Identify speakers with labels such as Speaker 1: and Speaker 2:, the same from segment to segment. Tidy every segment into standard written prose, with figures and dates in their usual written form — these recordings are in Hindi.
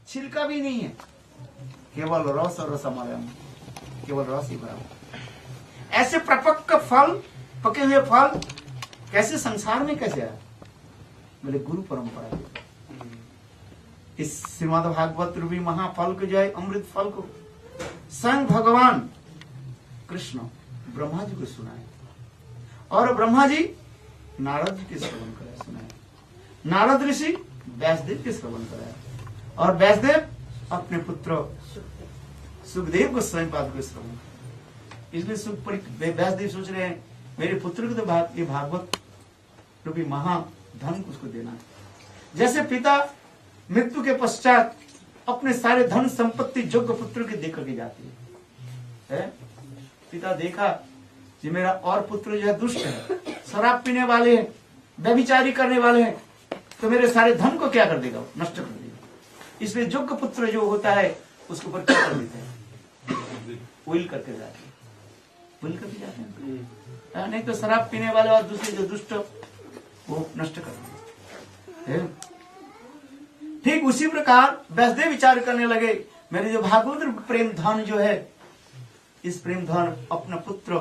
Speaker 1: छिलका भी नहीं है, केवल रस और रसमयम, केवल रस ही भरा हुआ। ऐसे प्रपक्व फल, पके हुए फल कैसे संसार में कैसे आया? बोले गुरु परंपरा। इस श्रीमद् भागवत रूपी महाफल को जो है, अमृत फल को स्वयं भगवान कृष्ण ब्रह्मा जी को सुनाए, और ब्रह्मा जी नारद जी के श्रवण कराए, सुनाए। नारद ऋषि व्यासदेव के श्रवण कराए, और व्यासदेव अपने पुत्र सुखदेव को स्वयं पाद को श्रवण। इसलिए व्यासदेव सोच रहे हैं मेरे पुत्र को तो ये भागवत रूपी महाधन उसको देना है। जैसे पिता मृत्यु के पश्चात अपने सारे धन संपत्ति योग्य पुत्र के दे करके जाती है। पिता देखा कि मेरा और पुत्र जो है दुष्ट है, शराब पीने वाले हैं, व्यभिचारी करने वाले हैं, तो मेरे सारे धन को क्या कर देगा? नष्ट कर देगा। इसलिए योग्य पुत्र जो होता है उसके ऊपर क्या कर देते हैं? विल करके जाते हैं, विल करके जाते हैं। नहीं तो शराब पीने वाले और दूसरे जो दुष्ट वो नष्ट कर देते। ठीक उसी प्रकार व्यासदेव विचार करने लगे मेरे जो भागवत प्रेम धन जो है, इस प्रेम धन अपना पुत्र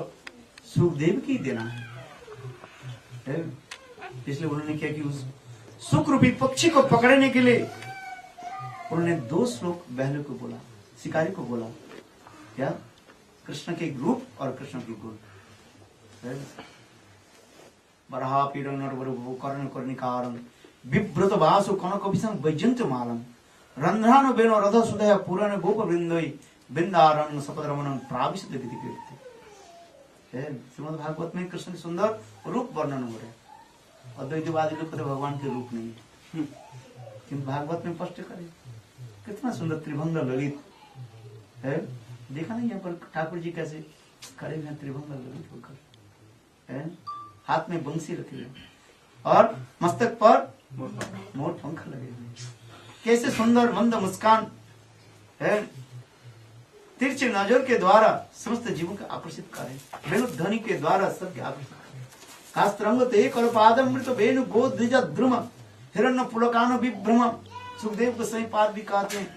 Speaker 1: सुखदेव की देना है। इसलिए उन्होंने क्या कि उस सुख रूपी पक्षी को पकड़ने के लिए उन्होंने 2 श्लोक बहनों को बोला, शिकारी को बोला, क्या? कृष्ण के रूप और कृष्ण के गुण। बरहा पीड़न कर्ण कर्णिकारं विव्रत वासु कनक विसंग वैजंत मालम रंध्रानु बेनो रथ सुदय पुराण गोप वृंदोई बिंदारण्य सपदरमन प्राविशत विधि कीर्ति। श्रीमद् भागवत में कृष्ण सुंदर रूप वर्णन हो रहे हैं। अद्वैतवादी लोग कहते भगवान के रूप नहीं है, किंतु भागवत में स्पष्ट करे कितना सुंदर त्रिभंग ललित है। देखा नहीं यहाँ पर ठाकुर जी कैसे खड़े हुए त्रिभंग ललित होकर, हाथ में बंसी रखे हुए और मस्तक पर मोर पंख लगे हुए, कैसे सुंदर मंद मुस्कान है। तिरछी नजर के द्वारा समस्त जीवों को आकर्षित करे, वेणु ध्वनि के द्वारा सबके आकर्षित करे। कास्त्रंग ते कर पादम मृत वेणु गोद द्विज द्रुम हिरण्य पुलकानो विभ्रम। सुखदेव को सही पाद भी कहते हैं।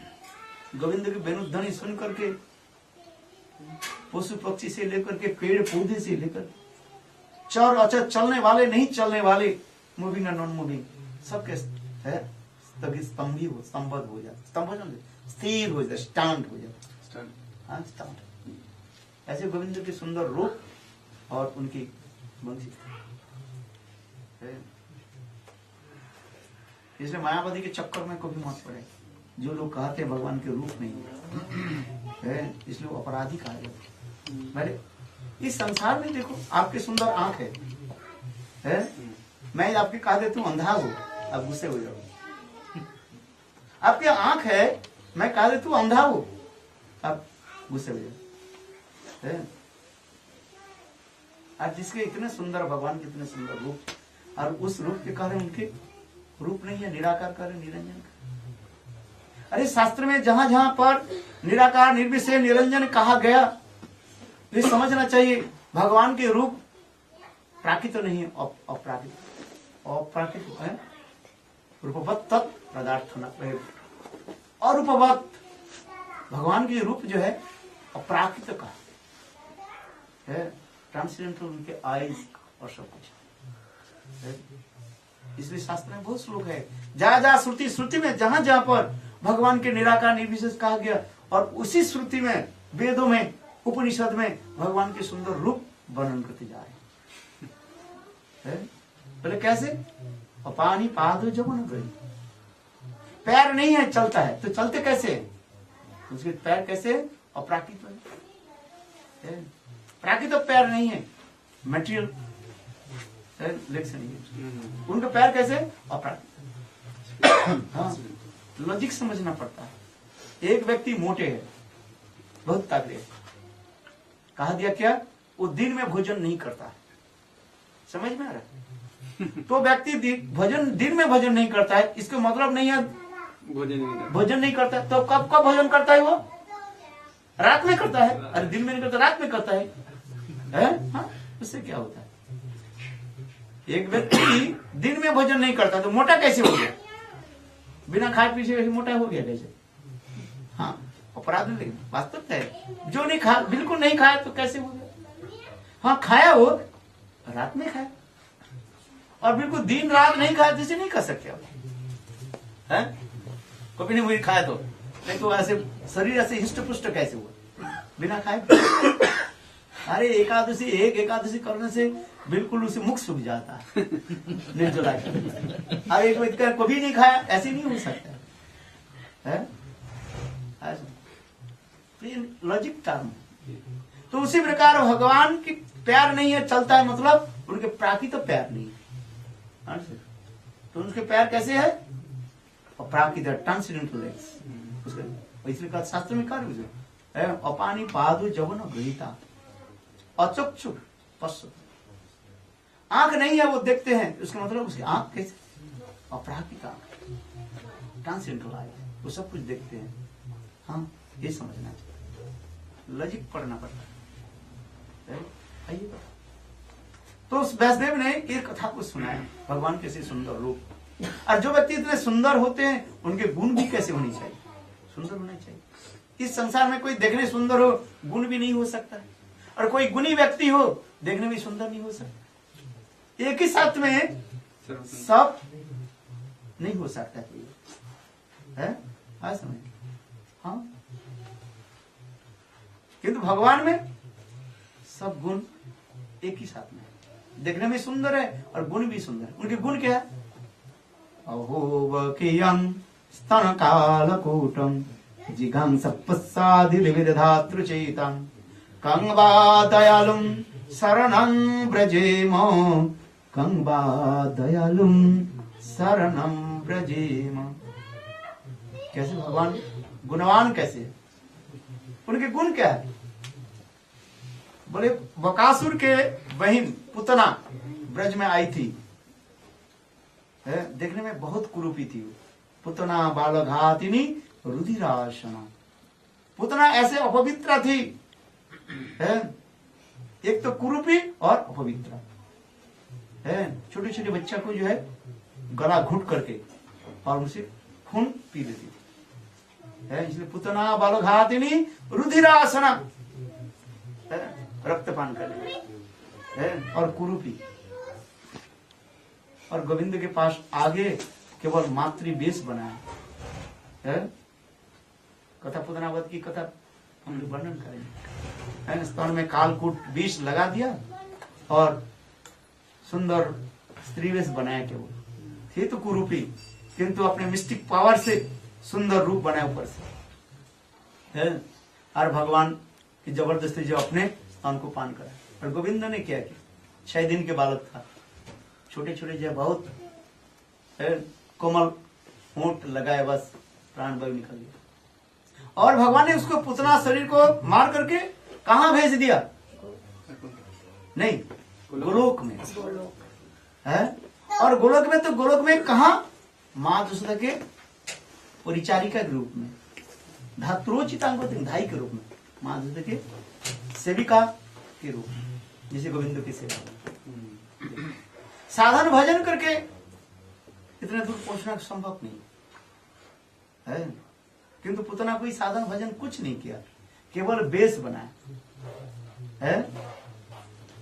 Speaker 1: गोविंद की वेणु ध्वनि सुन करके पशु पक्षी से लेकर के पेड़ पौधे से लेकर चर अचर, चलने वाले नहीं चलने वाले, मूविंग एंड नॉन मूविंग, सबके है स्तंभ हो, स्तंभत हो जाए, स्तंभ स्थिर हो जाए, स्टैंड हो जाए, स्टैंड। ऐसे गोविंद के सुंदर रूप और उनकी बंसी। इसलिए मायावादी के चक्कर में कभी मत पड़े। जो लोग कहते हैं भगवान के रूप नहीं है, इसलिए वो अपराधी कहा जाता है। इस संसार में देखो, आपकी सुंदर आंख है? मैं आपकी कहा देता हूँ अंधा हो, आप गुस्से हो जाओ। आपकी आंख है, मैं कहा देता हूँ अंधा हो, आप गुस्से हो जाओ। आज जिसके इतने सुंदर भगवान के इतने सुंदर रूप, और उस रूप के कारण उनके रूप नहीं है, निराकार कारण निरंजन। अरे शास्त्र में जहां जहां पर निराकार निर्विशेष निरंजन कहा गया, तो समझना चाहिए भगवान के रूप प्राकृत नहीं है, अप्राकृत है। रूपवत तत् पदार्थ अरूपवत, भगवान के रूप जो है अप्राकृत का है, ट्रांसडेंटल, उनके आईज और सब कुछ। इसलिए शास्त्र में बहुत श्लोक है, जहां जहां श्रुति में जहां जहां पर भगवान के निराकार निर्विशेष कहा गया, और उसी श्रुति में, वेदों में, उपनिषद में भगवान के सुंदर रूप वर्णन करते जा रहे हैं। बोले कैसे? अपानी पाद जमुन गई, पैर नहीं है, चलता है, तो चलते कैसे? उसके पैर कैसे? अप्राकृत है, प्राकृत पैर नहीं है, मटेरियल लेग्स नहीं है, उनका पैर कैसे? अप्राकृत। हाँ, लॉजिक समझना पड़ता है। एक व्यक्ति मोटे है, बहुत तगड़े है, कहा दिया क्या? वो दिन में भोजन नहीं करता, समझ में आ रहा है? तो व्यक्ति दिन में भोजन नहीं करता है, इसका मतलब नहीं है भोजन नहीं करता। तो कब कब भोजन करता है? वो रात में करता है। अरे दिन में नहीं करता, रात में करता है? हाँ, उससे क्या होता है? एक व्यक्ति दिन में भोजन नहीं करता तो मोटा कैसे हो गया? बिना खाए पीछे मोटा हो गया कैसे? हाँ अपराध नहीं, लेकिन वास्तव है जो नहीं खा, बिल्कुल नहीं खाया तो कैसे हो गया? हाँ खाया हो, रात में खाया, और बिल्कुल दिन रात नहीं खाया जैसे नहीं कर सकते आप, है? कभी नहीं मुझे खाया तो नहीं, तो ऐसे शरीर ऐसे हिष्ट पुष्ट कैसे हुआ बिना खाए? अरे एक एकादशी करने से बिल्कुल उसे मुख सूख जाता है निर्जला। अरे एक व्यक्ति कभी नहीं खाया, ऐसे नहीं हो सकता है? Logic term. तो उसी प्रकार भगवान की प्यार नहीं है, चलता है मतलब उनके प्राकृतिक तो प्यार नहीं है। तो उनके प्यार कैसे है? प्राकृतिक ट्रांसेंडेंटल, इसलिए कहा शास्त्र में कार्य अपानी पादु जवन गृहीता अचक्षु पश्य, आंख नहीं है वो देखते हैं, उसका मतलब उसकी आंख कैसे? अपराकृतिक आंख, ट्रांसेंडेंटल आई, वो सब कुछ देखते हैं। हाँ ये समझना चाहिए, लॉजिक पढ़ना पड़ता है। आइए तो उस व्यासदेव ने एक कथा को सुनाया, भगवान कैसे सुंदर रूप, और जो व्यक्ति इतने सुंदर होते हैं उनके गुण भी कैसे होने चाहिए? सुंदर होने चाहिए। इस संसार में कोई देखने सुंदर हो, गुण भी नहीं हो सकता, और कोई गुणी व्यक्ति हो, देखने में सुंदर नहीं हो सकता। एक ही साथ में सब नहीं हो सकता है, समझ? हाँ, किंतु भगवान में सब गुण एक ही साथ में, देखने में सुंदर है और गुण भी सुंदर है। उनके गुण क्या है? अहोवकीयं स्तन कालकूटं जिघांसपस्सादिविदधातृचेतं कं वा दयालुं शरणं व्रजेम, कं वा दयालुं शरणं व्रजेम। कैसे भगवान गुणवान कैसे है? उनके गुण क्या है? बोले बकासुर के बहन पुतना ब्रज में आई थी, देखने में बहुत कुरूपी थी। पुतना बालघातिनी रुधिराशना, पुतना ऐसे अपवित्र थी, एक तो कुरूपी और अपवित्र है। छोटे छोटे बच्चा को जो है गला घुट करके और उसे खून पी लेती थी, इसलिए पुतना बालघातिनी रुधिरासना, रक्तपान करने, और कुरूपी। और गोविंद के पास आगे केवल मातृ वेश बनाया। कथा पुतनावत की कथा हम वर्णन करेंगे। स्तन में कालकूट विष लगा दिया और सुंदर स्त्री वेश बनाया केवल, थे तो कुरूपी, किंतु अपने मिस्टिक पावर से सुंदर रूप बनाया ऊपर से। और भगवान की जबरदस्ती जो अपने स्तन को पान करा। और गोविंद ने क्या किया? 6 दिन के बालक था, छोटे छोटे जो बहुत कोमल होंठ लगाए, बस प्राण वायु निकल गया। और भगवान ने उसको पुतना शरीर को मार करके कहां भेज दिया? नहीं, गोलोक में है। और गोलोक में तो गोलोक में कहा? माँ दुसरा के परिचारिका के रूप में, धात्रोचितांग धाई के रूप में, माँ दुसरा के सेविका के रूप में, जिसे गोविंद की सेवा। साधन भजन करके इतने दूर पहुंचना संभव नहीं है, किंतु पुतना कोई साधन भजन कुछ नहीं किया, केवल बेस बनाया है,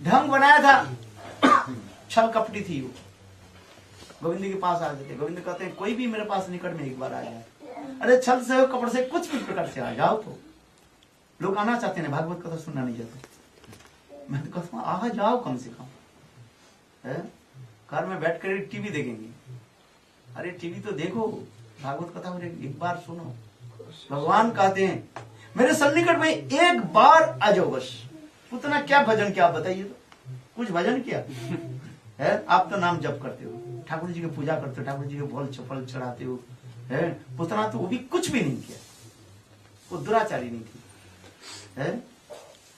Speaker 1: ढंग बनाया था। छल कपटी थी वो। गोविंद के पास आ जाते, गोविंद कहते हैं कोई भी मेरे पास निकट में एक बार आ जाए, अरे छल से हो, कपड़ से, कुछ भी प्रकार से आ जाओ। तो लोग आना चाहते हैं, भागवत कथा सुनना नहीं चाहते। मैं तो कहता हूँ आ जाओ, कम से कम है, कार में बैठ कर टीवी देखेंगे। अरे टीवी तो देखो, भागवत कथा एक बार सुनो। भगवान कहते हैं मेरे सन्निकट में एक बार आ जाओ बस। उतना क्या भजन किया आप बताइए? तो कुछ भजन किया है? आप तो नाम जप करते हो, ठाकुर जी की पूजा करते हो, ठाकुर जी के फल चपल चढ़ाते हो, है? पुतना तो वो भी कुछ भी नहीं किया, वो दुराचारी नहीं थी, है?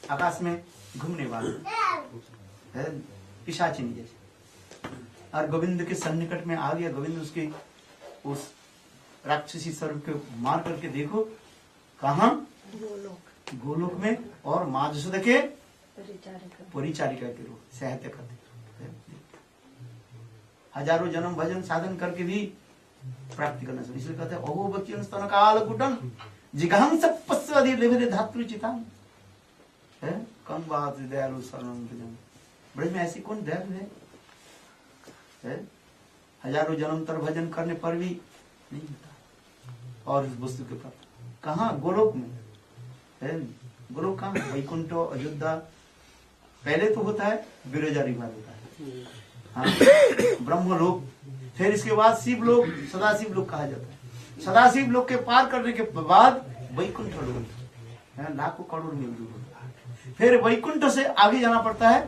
Speaker 1: आकाश में घूमने वाले, है? पिशाचिनी जैसे। और गोविंद के सन्निकट में आ गया। गोविंद उसके उस राक्षसी स्वरूप को मार करके देखो कहा? गोलोक में। और माँ जसोदा के परिचारिका के रूप, साहित्य करते। हजारों जन्म भजन साधन करके भी प्राप्ति करना चाहिए। इसलिए कहते हैं अहो बच्चन स्तन कालकूटम जिघांस पश्चादि लेवे धातु चिताम है। कम बात दयालु शरणम भजन। ब्रज में ऐसी कौन दयालु है? हजारों जन्मतर भजन करने पर भी नहीं होता। और इस वस्तु के प्राप्त कहाँ? गोलोक में है। गोलोक कहाँ? वैकुंठ, अयोध्या। पहले तो होता है बिरजा रिवाज होता है, हाँ, ब्रह्मलोक। फिर इसके बाद शिव लोक, सदाशिव लोक कहा जाता है। सदाशिव लोक के पार करने के बाद वैकुंठ लोक है, लाखों करोड़ में दूर होता है। फिर वैकुंठ से आगे जाना पड़ता है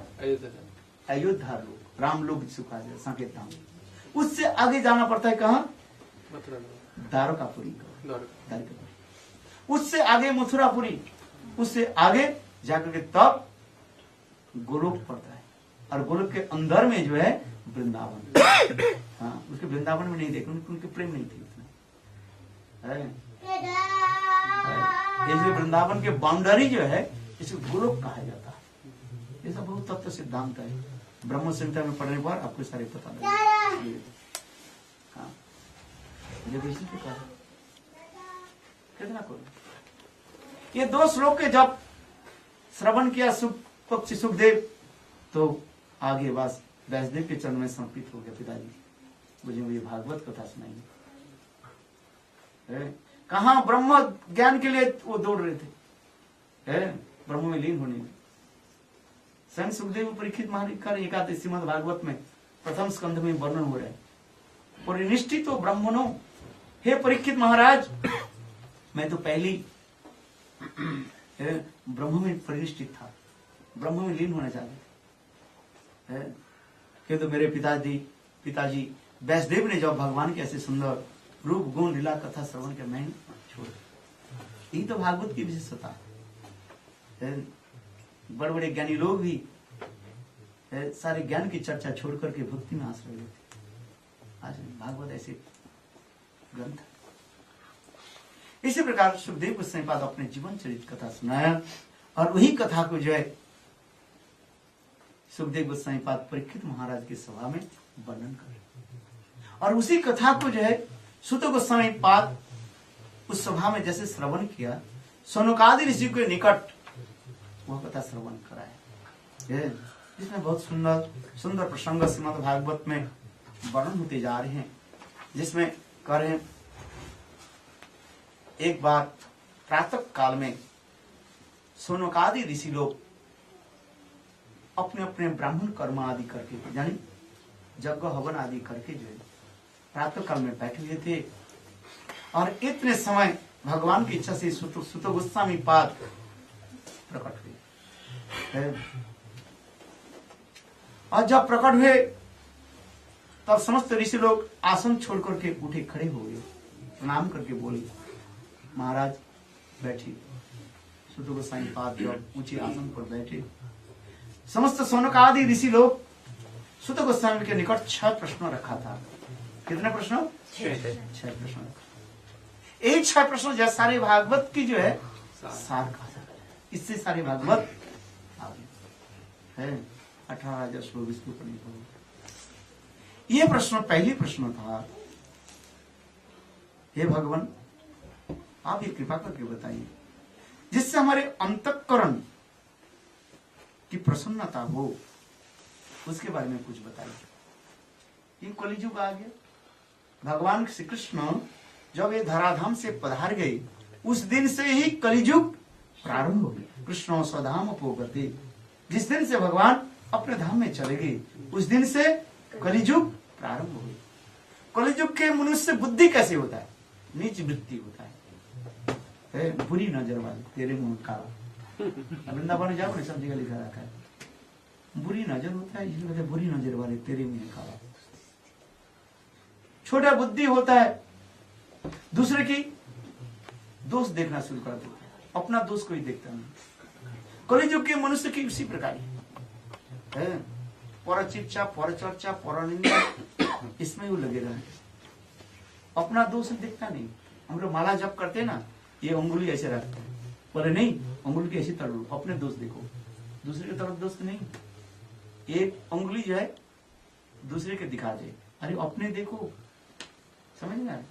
Speaker 1: अयोध्या लोक, राम लोक जिसको कहा जाए, संकेत धाम। उससे आगे जाना पड़ता है कहाँ? द्वारकापुरी। उससे आगे मथुरापुरी, उससे आगे जाकर के तब गोलोक पड़ता है। और गोलोक के अंदर में जो है वृंदावन। हाँ, उसके वृंदावन में नहीं देखे, उनके प्रेम नहीं थी उतना। इसलिए वृंदावन के बाउंड्री जो है इसे गोलोक कहा जाता है। ये सब बहुत तत्व सिद्धांत है। ब्रह्म संहिता में पढ़ने पर आपको सारे पता लगे। हाँ, जब इसी प्रकार कितना करो। ये 2 श्लोक के जब श्रवण किया पक्षी सुखदेव, तो आगे बस व्यासदेव के चरण में समर्पित हो गया। पिताजी मुझे भागवत कथा सुनाइए। कहा ब्रह्म ज्ञान के लिए वो दौड़ रहे थे, ब्रह्म में लीन होने में। स्वयं सुखदेव परीक्षित महाराज का एकादश श्रीमद् भागवत में प्रथम स्कंध में वर्णन हो रहा है। परिनिष्ठित तो ब्रह्मणो, हे परीक्षित महाराज, मैं तो पहली ब्रह्म में परिनिष्ठित था, ब्रह्म में लीन होना चाहते थे। किंतु मेरे पिताजी व्यासदेव ने जब भगवान के ऐसे सुंदर रूप गुण लीला कथा श्रवण के मैं छोड़, यही तो भागवत की विशेषता है। बड़े बड़े ज्ञानी लोग भी सारे ज्ञान की चर्चा छोड़ करके भक्ति में आश्रय लेते। आज भागवत ऐसे ग्रंथ। इसी प्रकार सुखदेव गोस्वामी पाद अपने जीवन चरित्र कथा सुनाया, और वही कथा को जो है सुखदेव गोस्वामी पाद परीक्षित महाराज की सभा में वर्णन कर, और उसी कथा को जो है सुत गोस्वामी पाद उस सभा में जैसे श्रवण किया, सनकादि ऋषि के निकट वह कथा श्रवण कराया। जिसमें बहुत सुंदर सुंदर प्रसंग श्रीमद् भागवत में वर्णन होते जा रहे हैं। जिसमें कह रहे हैं, एक बार प्रातः काल में सनकादि ऋषि लोग अपने अपने ब्राह्मण कर्म आदि करके, यानी यज्ञ हवन आदि करके जो है प्रातः काल में बैठे हुए थे। और इतने समय भगवान की इच्छा से सुत गोस्वामी पाद प्रकट हुए। और जब प्रकट हुए तब समस्त ऋषि लोग आसन छोड़ करके उठे, खड़े हो गए, प्रणाम करके बोले, महाराज बैठिए। सुत गोस्वामी पाद जब ऊंचे आसन पर बैठे, समस्त सनकादि ऋषि लोग सुत गोस्वामी के निकट 6 प्रश्न रखा था। कितने प्रश्न? 6 प्रश्न। एक 6 प्रश्न जैसे सारे भागवत की जो है सार कहा जाता है। इससे सारे भागवत है 18,000 श्लोक इसके ऊपर नहीं। ये प्रश्न पहली प्रश्न था, हे भगवान आप ये कृपा करके बताइए जिससे हमारे अंतःकरण की प्रसन्नता हो, उसके बारे में कुछ बताइए। ये कलियुग आ गया। भगवान श्री कृष्ण जब ये धराधाम से पधार गए, उस दिन से ही कलियुग प्रारंभ हो गया। कृष्ण स्वधाम पोगते, जिस दिन से भगवान अपने धाम में चले गए, उस दिन से कलियुग प्रारंभ हो गया। कलियुग के मनुष्य बुद्धि कैसे होता है? नीच वृत्ति होता है, बुरी नजर वाले, तेरे मुंह काला। वृंदावन जाओ ना, सब जगह लिखा रखा है बुरी नजर होता है, इसलिए बुरी नजर वाले, तेरे मुंह काला। छोटा बुद्धि होता है, दूसरे की दोष देखना शुरू कर देता है, अपना दोष कोई देखता नहीं। कलियुग के मनुष्य की उसी प्रकार है, पर चिंता, पर चर्चा, पर निंदा, इसमें वो लगे रहे, अपना दोष देखता नहीं। हम लोग माला जप करते ना, ये उंगली ऐसे रखते हैं, बोले नहीं उंगली ऐसी तड़ो, अपने दोष देखो, दूसरे की तरफ दोस्त नहीं। एक उंगली जो है दूसरे के दिखा दे, अरे अपने देखो, समझ में आए?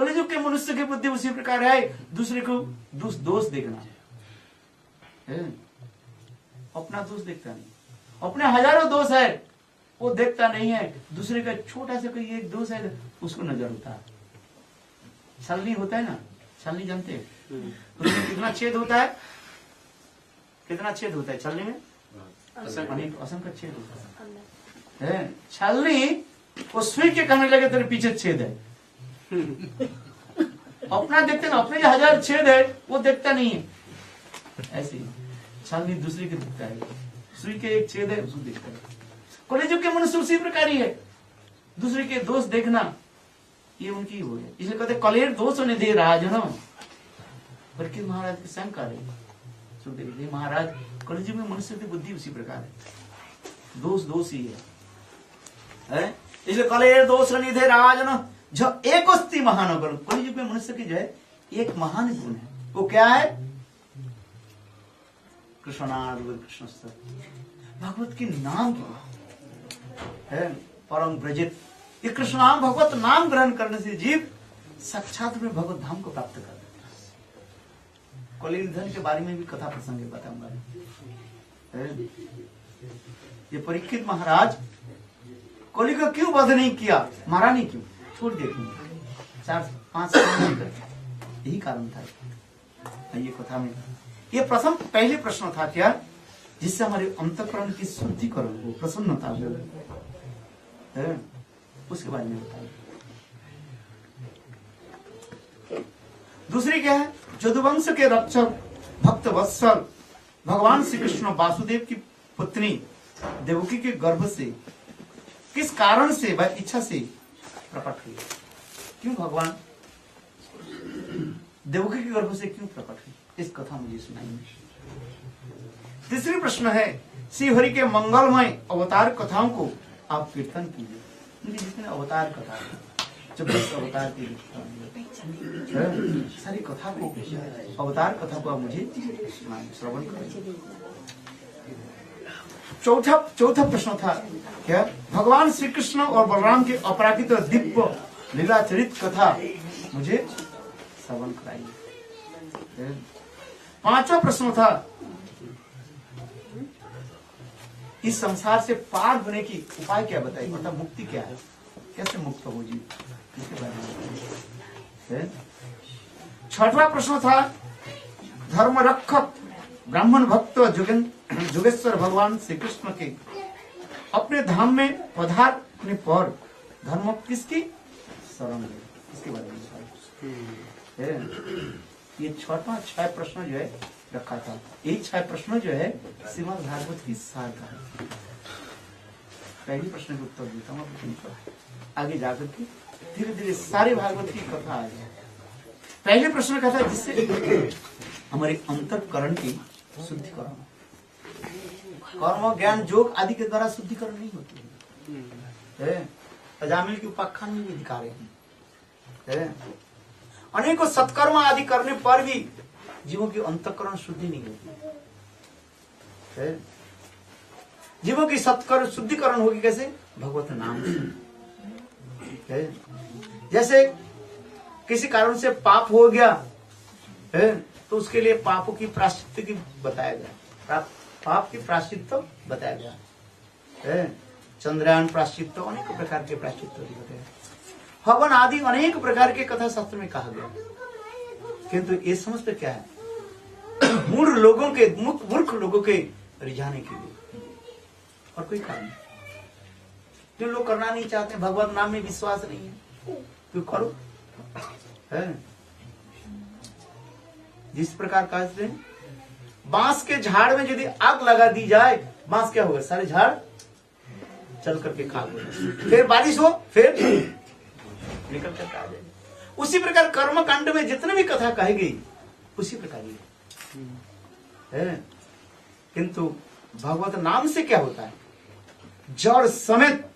Speaker 1: कलिजुग के मनुष्य की बुद्धि उसी प्रकार है, दूसरे को दोष देखना है। अपना दोष देखता नहीं, अपने हजारों दोष है वो देखता नहीं है, दूसरे का छोटा सा कोई एक दोष है उसको नजर होता है। छलनी होता है ना, छलनी जानते हैं उसमें कितना छेद होता है, कितना छेद होता है छलनी में, असंख्य छेद होता है। छलनी वो सुई के कहने लगे तेरे पीछे छेद है, अपना देखते ना, अपने जो हजार छेद है वो देखता नहीं है। ऐसे छलनी दूसरे के दिखता है, सुई के एक छेद है उसको देखता है। कलिजुग के मनुष्य उसी प्रकार ही है, दूसरे के दोष देखना ये उनकी वो है। इसलिए कहते कलेर दोष ने दे राज न, बल्कि महाराज की शंका है सुखदेव महाराज, कलिजुग में मनुष्य की बुद्धि उसी प्रकार है, दोष ही है। इसलिए कलेर दोष निधे राजन जो एक अस्ति महान गुण, कलिजुग में मनुष्य की जो है एक महान गुण है, वो क्या है? कृष्ण भगवत के नाम है परम ब्रजित। ये कृष्ण नाम भगवत नाम ग्रहण करने से जीव साक्षात में भगवत धाम को प्राप्त कर देता है। कलिर धन के बारे में भी कथा प्रसंग बताऊंगा। ये परीक्षित महाराज कली का क्यों वध नहीं किया, मारा नहीं क्यों, छोड़ दिया क्यों? 4-5 साल यही कारण था। ये कथा में ये पहले प्रश्न था क्या, जिससे हमारे अंतःकरण की शुद्धिकरण हो, प्रसन्नता हो, उसके बारे में बताया। दूसरी क्या है? यदुवंश के रक्षक भक्त वत्सल भगवान श्री कृष्ण वासुदेव की पुत्री देवकी के गर्भ से किस कारण से व इच्छा से प्रकट हुई? क्यों भगवान देवकी के गर्भ से क्यों प्रकट हुई? इस कथा मुझे सुनाइए। तीसरी प्रश्न है, श्री हरि के मंगलमय अवतार कथाओं को आप कीर्तन कीजिए। उनकी जितने अवतार कथा है, 24 अवतार की सारी कथा को, अवतार कथा को आप मुझे श्रवण करें। चौथा प्रश्न था क्या, भगवान श्री कृष्ण और बलराम के अपराकित दिव्य लीलाचरित कथा मुझे श्रवण कराइए। पांचवा प्रश्न था, इस संसार से पार होने की उपाय क्या बताइए, मतलब मुक्ति क्या है, कैसे मुक्त हो जी, इसके बारे में। छठवां प्रश्न था, धर्म रक्षक ब्राह्मण भक्त जोगेश्वर भगवान श्री कृष्ण के अपने धाम में पधारने पर धर्म किसकी शरण है, इसके बारे में। ये 6 प्रश्न जो है रखा था, यही 6 प्रश्न जो है श्रीमद् भागवत की सार का है। पहले प्रश्न के उत्तर देता हूँ, आगे जाकर के धीरे धीरे सारे भागवत की कथा आ जाए। पहले प्रश्न का था जिससे हमारे अंतःकरण की शुद्धिकरण, कर्म ज्ञान योग आदि के द्वारा शुद्धिकरण नहीं होती है। अजामिल की उपाख्यान में भी दिखा रहे हैं, अनेकों सत्कर्म आदि करने पर भी जीवों की अंतःकरण शुद्धि नहीं होती है। जीवों की सत्कर्म शुद्धिकरण होगी कैसे? भगवत नाम से। जैसे किसी कारण से पाप हो गया है तो उसके लिए पापों की प्रायश्चित की बताया गया, पाप की प्रायश्चित बताया गया है। चंद्रयान प्रायश्चित, अनेक प्रकार के प्रायश्चित बताया, हवन आदि अनेक प्रकार के कथा शास्त्र में कहा गया। किंतु ये समझते क्या है, मूर्ख लोगों के रिझाने के लिए, और कोई कारण नहीं। जो लोग करना नहीं चाहते, भगवत नाम में विश्वास नहीं है, तो करो है। जिस प्रकार कहते हैं, बांस के झाड़ में यदि आग लगा दी जाए, बांस क्या होगा, सारे झाड़ चल करके खाक हो जाए, फिर बारिश हो फिर निकल करके आ जाएगी। उसी प्रकार कर्म कांड में जितने भी कथा कही गई उसी प्रकार ही है। किंतु भगवत नाम से क्या होता है, जड़ समेत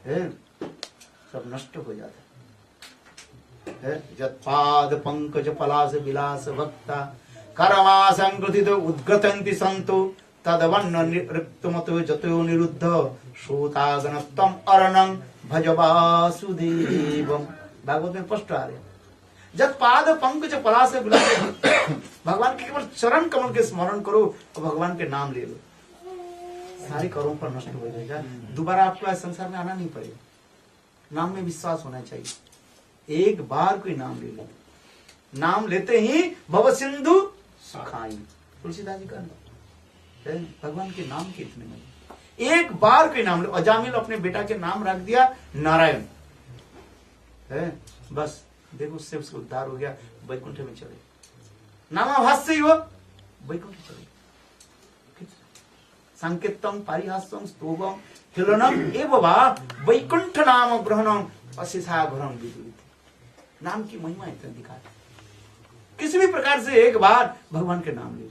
Speaker 1: है सब नष्ट हो जाता है। जत्पाद पंकज पलास विलास भक्ता करमा संकृतित उद्गतंति संतो तदवन्न रिक्तमतो जतो निरुद्ध श्रोतागनत्वम अरणं भज वासुदेवम। भागवत में स्पष्ट आ रहे, जब पाद पंकज पला से बुला, भगवान के केवल चरण कमल के स्मरण करो और भगवान के नाम ले लो, सारे कर्मों पर नष्ट हो जाएगा। दोबारा आपको इस संसार में आना नहीं पड़ेगा। नाम में विश्वास होना चाहिए। एक बार कोई नाम ले लो, नाम लेते ही भव सिंधु सुखाई, तुलसीदास जी का भगवान के नाम के इतने में एक बार कोई नाम लो। अजामिल अपने बेटा के नाम रख दिया नारायण, है बस देखो उससे उसको उद्धार हो गया, वैकुंठ में चले, नामाभास से ही वो वैकुंठ चले। संकेतम पारिहास्यम स्तोभम हिलनम एव वा वैकुंठ नाम ग्रहणम अशिषा घरम विदुरित। नाम की महिमा इतनी दिखा, किसी भी प्रकार से एक बार भगवान के नाम ले,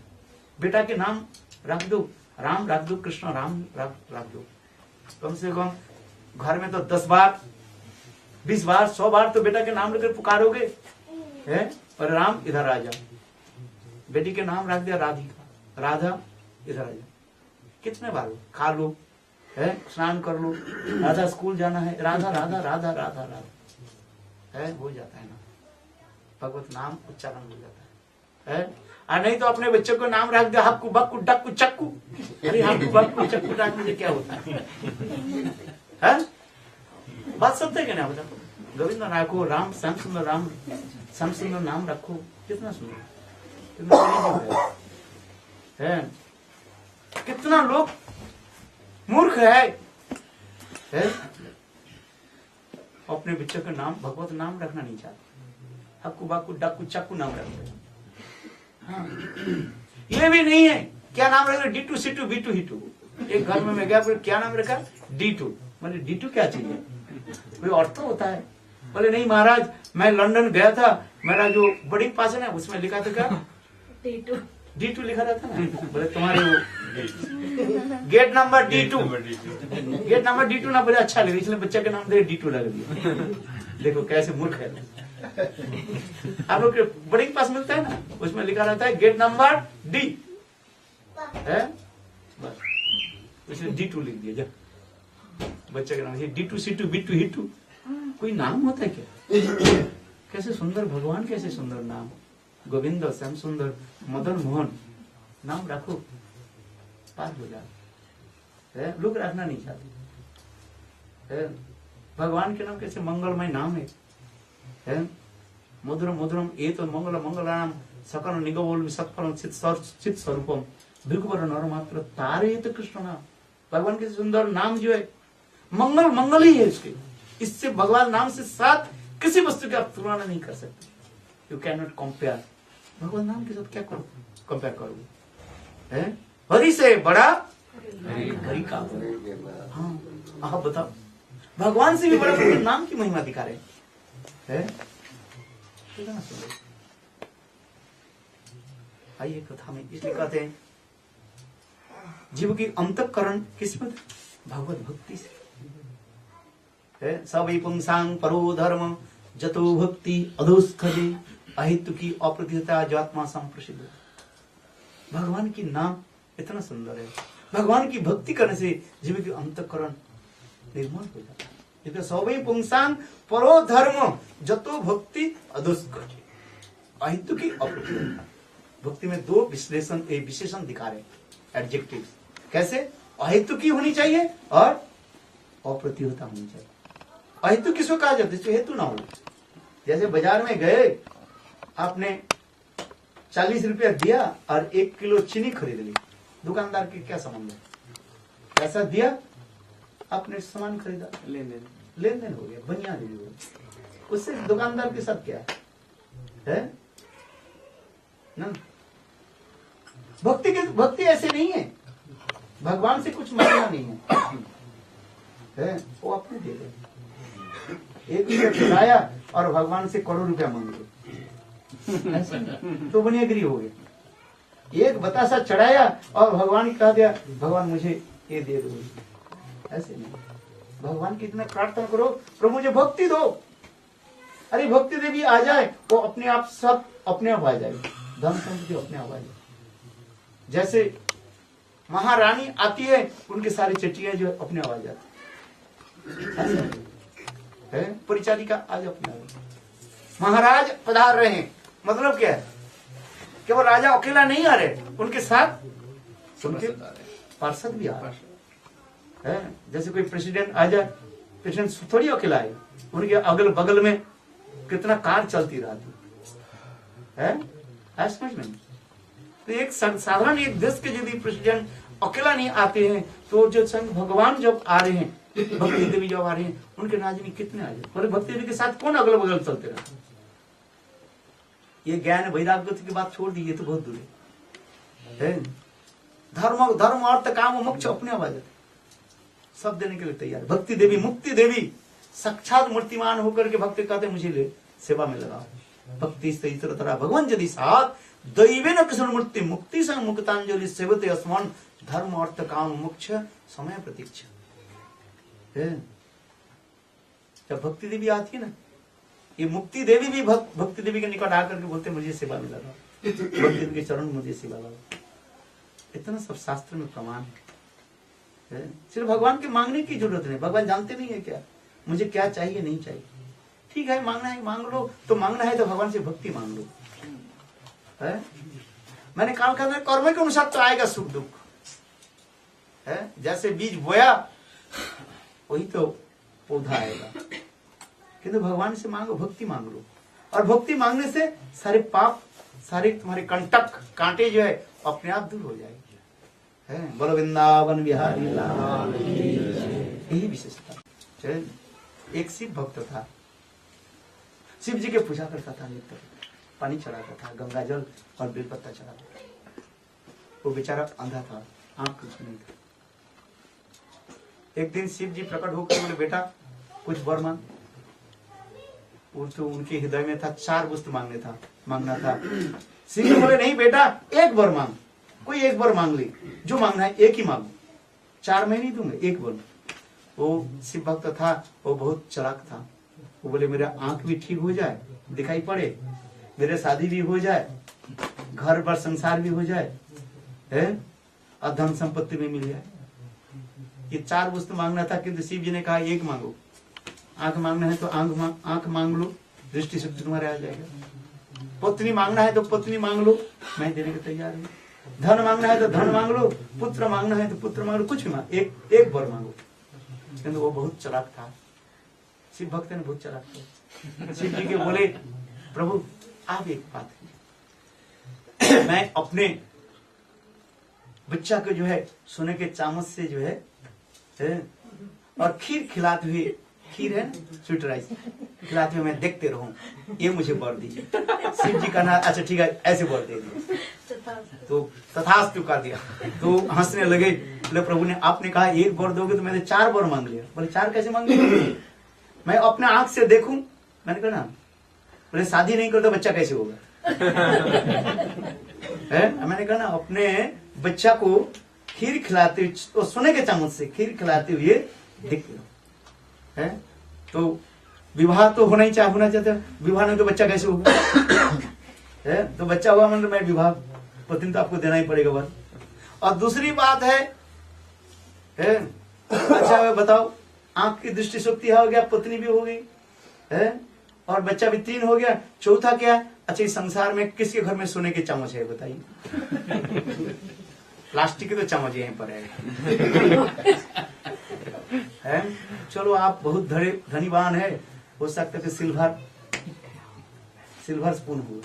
Speaker 1: बेटा के नाम रख दो, राम रख दो, कृष्ण राम रख दो, कम से कम घर में तो 10 बार 20 बार 100 बार तो बेटा के नाम लेकर पुकारोगे, है और राम इधर आ जा। बेटी के नाम रख दिया राधिका, राधा इधर आ जा, कितने बार खा लो, है स्नान कर लो, राधा स्कूल जाना है, राधा राधा राधा राधा राधा, है हो जाता है ना, भगवत नाम उच्चारण हो जाता है। और नहीं तो अपने बच्चों को नाम रख दिया हक्कू बक्कू डक्कू चक्कू, अरे हक्कू बक्कू चक्कू डाकने से क्या होता है? बात सत्य है क्या ना? बता, गोविंद रखो, राम श्याम सुंदर, राम श्याम सुंदर नाम रखो, कितना सुंदर, कितना है। कितना लोग मूर्ख है अपने बच्चों का नाम भगवत नाम रखना नहीं चाहते, हक्कू बाकू डक्कू चक्कू नाम रखते हैं। हाँ। ये भी नहीं है, क्या नाम रखा? D2 C2 B2 H2। एक घर में मैं गया, फिर क्या नाम रखा? D2। मैंने D2 क्या चीज है? कोई अर्थ होता है? बोले नहीं महाराज, मैं लंदन गया था, मेरा जो बोर्डिंग पास है ना उसमें लिखा था क्या? D2 लिखा रहता ना। बोले तुम्हारे वो gate number D2, gate number D2 ना बोले अच्छा लगे, इसलिए बच्चे के नाम दे D2 लग दिया। देखो कैसे मूर्ख है। आप लोग बोर्डिंग पास मिलता है ना, उसमें लिखा रहता है गेट नंबर D है, बस इसलिए D2 लिख दिया। जब बच्चे का नाम D2 C2 B2 H2, कोई नाम होता है क्या? कैसे सुंदर भगवान, कैसे सुंदर नाम, गोविंद श्याम सुंदर मदन मोहन नाम रखो, पार हो जाए। लोग रखना नहीं चाहते। भगवान के नाम कैसे मंगलमय नाम है, मधुरम मधुरम ये तो मंगल मंगल नाम सकल निगम सत्फल चित स्वरूपम भृगुवर नर मात्र तारे तो कृष्ण नाम। भगवान के सुंदर नाम जो है मंगल मंगल ही है इसके, इससे भगवान नाम से साथ किसी वस्तु की आप तुलना नहीं कर सकते। यू कैन नॉट कंपेयर, भगवान नाम के साथ क्या करो कंपेयर करोगे? हरि से बड़ा हरि का। हाँ आप बताओ, भगवान से भी बड़ा नाम की महिमा दिखा रहे हैं। आइए कथा में, इसलिए कहते हैं जीव की अंतःकरण किस्मत भगवत भक्ति से है। सवै पुंसां परो धर्म जतो भक्ति अधोस्खले अहितु की अप्रतिहता जात्मा संप्रसिद्ध। भगवान की नाम इतना सुंदर है, भगवान की भक्ति करने से जीव की अंतःकरण निर्मल हो जाता है। सवै पुंसां परो धर्म जतो भक्ति अधोस्खले अहितु की अप्रतिहता। भक्ति में 2 विशेषण दिखा रहे एडजेक्टिव, कैसे? अहेतु की होनी चाहिए और अप्रतिहता होनी चाहिए। अहेतु किसको कहा जाता है? जिसको हेतु ना हो। जैसे बाजार में गए, आपने 40 रुपया दिया और 1 किलो चीनी खरीद ली, दुकानदार के क्या संबंध है? पैसा दिया, आपने सामान खरीदा, लेन देन हो गया, बुनियादी हो गया। उससे दुकानदार के साथ क्या है ना? भक्ति ऐसे नहीं है, भगवान से कुछ मांगना नहीं है, वो अपने दे दे। 1 रुपया चढ़ाया और भगवान से करोड़ रुपया मांगे तो बुनियादी हो गया। 1 बतासा चढ़ाया और भगवान कह दिया भगवान मुझे ये दे दो, ऐसे नहीं। भगवान की इतना प्रार्थना करो, प्रभु मुझे भक्ति दो। अरे भक्ति देवी आ जाए, वो अपने आप सब अपने आप आ जाए, धन संपत्ति अपने आप आ जाए। जैसे महारानी आती है, उनके सारे चटिया जो अपने आप आ जाते है। परिचारिका आज अपने महाराज पधार रहे हैं, मतलब क्या है, केवल राजा अकेला नहीं आ रहे, उनके साथ उनके पार्षद भी आ रहे हैं। जैसे कोई प्रेसिडेंट आ जाए, प्रेसिडेंट थोड़ी अकेला आए, उनके अगल बगल में कितना कार चलती रहती है, समझ में। तो एक साधारण एक देश के यदि प्रेसिडेंट अकेला नहीं आते हैं, तो जो संग भगवान जब आ रहे हैं, भक्ति देवी जब आ रहे हैं, उनके राज में कितने आ जाए, और भक्ति देवी के साथ कौन अगल बगल चलते रहते। ये ज्ञान वैराग्य की बात छोड़ दीजिए तो बहुत दूर है। धर्म अर्थ काम मोक्ष अपने आवाज सब देने के लिए तैयार। भक्ति देवी, मुक्ति देवी साक्षात मूर्तिमान होकर के भक्त कहते मुझे ले सेवा में लगा। भक्ति से इतरतरा भगवान यदि साथ दैवे न कृष्ण मूर्ति मुक्ति संग मुक्तांजलि सेवते अस्मान धर्म अर्थ काम मोक्ष समय प्रतीक्षा। जब भक्ति देवी आती है ना, ये मुक्ति देवी भी भक्ति देवी के निकट आकर के बोलते मुझे सेवा में लगा, भक्ति देवी के चरण मुझे सेवा लगा। इतना सब शास्त्र में प्रमाण है। सिर्फ भगवान के मांगने की जरूरत नहीं, भगवान जानते नहीं है क्या मुझे क्या चाहिए नहीं चाहिए। ठीक है, मांगना है मांग लो, तो मांगना है तो भगवान से भक्ति मांग लो। है? मैंने काम करना, कर्म के अनुसार तो आएगा सुख दुख है। जैसे बीज बोया वही तो पौधा आएगा, किंतु भगवान से मांगो, भक्ति मांग लो। और भक्ति मांगने से सारे पाप, सारे तुम्हारे कंटक कांटे जो है अपने आप दूर हो जाएंगे। बोलो वृंदावन बिहारी लाल, यही विशेषता। एक शिव भक्त था, शिव जी के पूजा करता था, नित्य पानी चढ़ाता था, गंगा जल और बेलपत्ता चढ़ाता था। वो बेचारा अंधा था, आंख कुछ नहीं था। एक दिन शिव जी प्रकट होकर बोले बेटा कुछ वर मांग। तो उनके हृदय में था 4 वस्तु मांगना था। शिव जी बोले नहीं बेटा, एक वर मांग, कोई एक वर मांग ले, जो मांगना है एक ही मांगो, 4 मैं नहीं दूंगा, एक वर। वो शिव भक्त था, वो बहुत चालाक था। वो बोले मेरा आंख भी ठीक हो जाए, दिखाई पड़े, मेरे शादी भी हो जाए, घर पर संसार भी हो जाए, है, और धन संपत्ति भी मिल जाए। ये 4 वस्तु मांगना था, किंतु शिव जी ने कहा एक मांगो। आंख मांगना है तो आंख मांग लो, दृष्टि शक्ति तुम्हारे आ जाएगा। पत्नी मांगना है तो पत्नी मांग लो, मैं देने को तैयार हूँ। धन मांगना है तो धन मांग लो, पुत्र मांगना है तो पुत्र मांग लो, कुछ भी मांग, एक वर मांगो। किंतु वो बहुत चालाक था, शिव भक्त ने बहुत चालाक था। शिव जी के बोले प्रभु आप एक बात है, मैं अपने बच्चा को जो है सोने के चामच से जो है और खीर खिलाते हुए, खीर है स्वीट राइस खिलाते हुए मैं देखते रहूं, ये मुझे वर दीजिए। शिव जी का ना अच्छा ठीक है ऐसे वर दे दिए, तो तथास्तु कर दिया। तो हंसने लगे, बोले प्रभु ने आपने कहा एक वर दोगे तो मैंने 4 वर मांग लिया। बोले 4 कैसे मांग लिया? मैं अपने आंख से देखूं, मैंने कहा ना, बोले शादी नहीं करता बच्चा कैसे होगा? मैंने कहा ना अपने बच्चा को खीर खिलाते हुए, सोने के चम्मच से खीर खिलाते हुए देखते हो। तो विवाह तो होना चाहते, विवाह नहीं तो बच्चा कैसे होगा? तो बच्चा हुआ मतलब मैं विवाह, पत्नी तो आपको देना ही पड़ेगा वर। और दूसरी बात है अच्छा बताओ, आंख की दृष्टि शक्ति हो गया, पत्नी भी हो गई है, और बच्चा भी 3 हो गया। चौथा क्या? अच्छा इस संसार में किसके घर में सोने के चम्मच है बताइए? प्लास्टिक के तो चम्मच यहीं पर है। चलो आप बहुत धनीवान है, हो सकता है सिल्वर स्पून हो,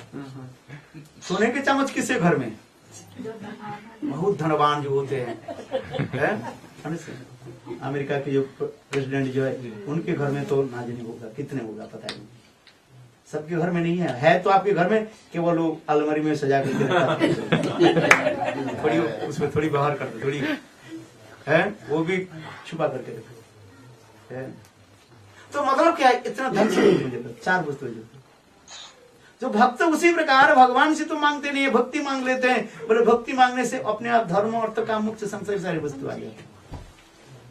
Speaker 1: सोने के चम्मच किसके घर में? बहुत धनवान जो होते हैं। अमेरिका के जो प्रेसिडेंट जो है उनके घर में तो ना जाने होगा कितने होगा पता नहीं, सबके घर में नहीं है तो आपके घर में केवल वो अलमारी में सजा करके थोड़ी उसमें थोड़ी बाहर करते, थोड़ी है वो भी छुपा करके रखते। तो मतलब क्या है, इतना धन से मुझे 4 वस्तु जो भक्त उसी प्रकार भगवान से तो मांगते नहीं है, भक्ति मांग लेते हैं। बोले भक्ति मांगने से अपने आप धर्म अर्थ काम मोक्ष संसार सारी वस्तु आ जाती है।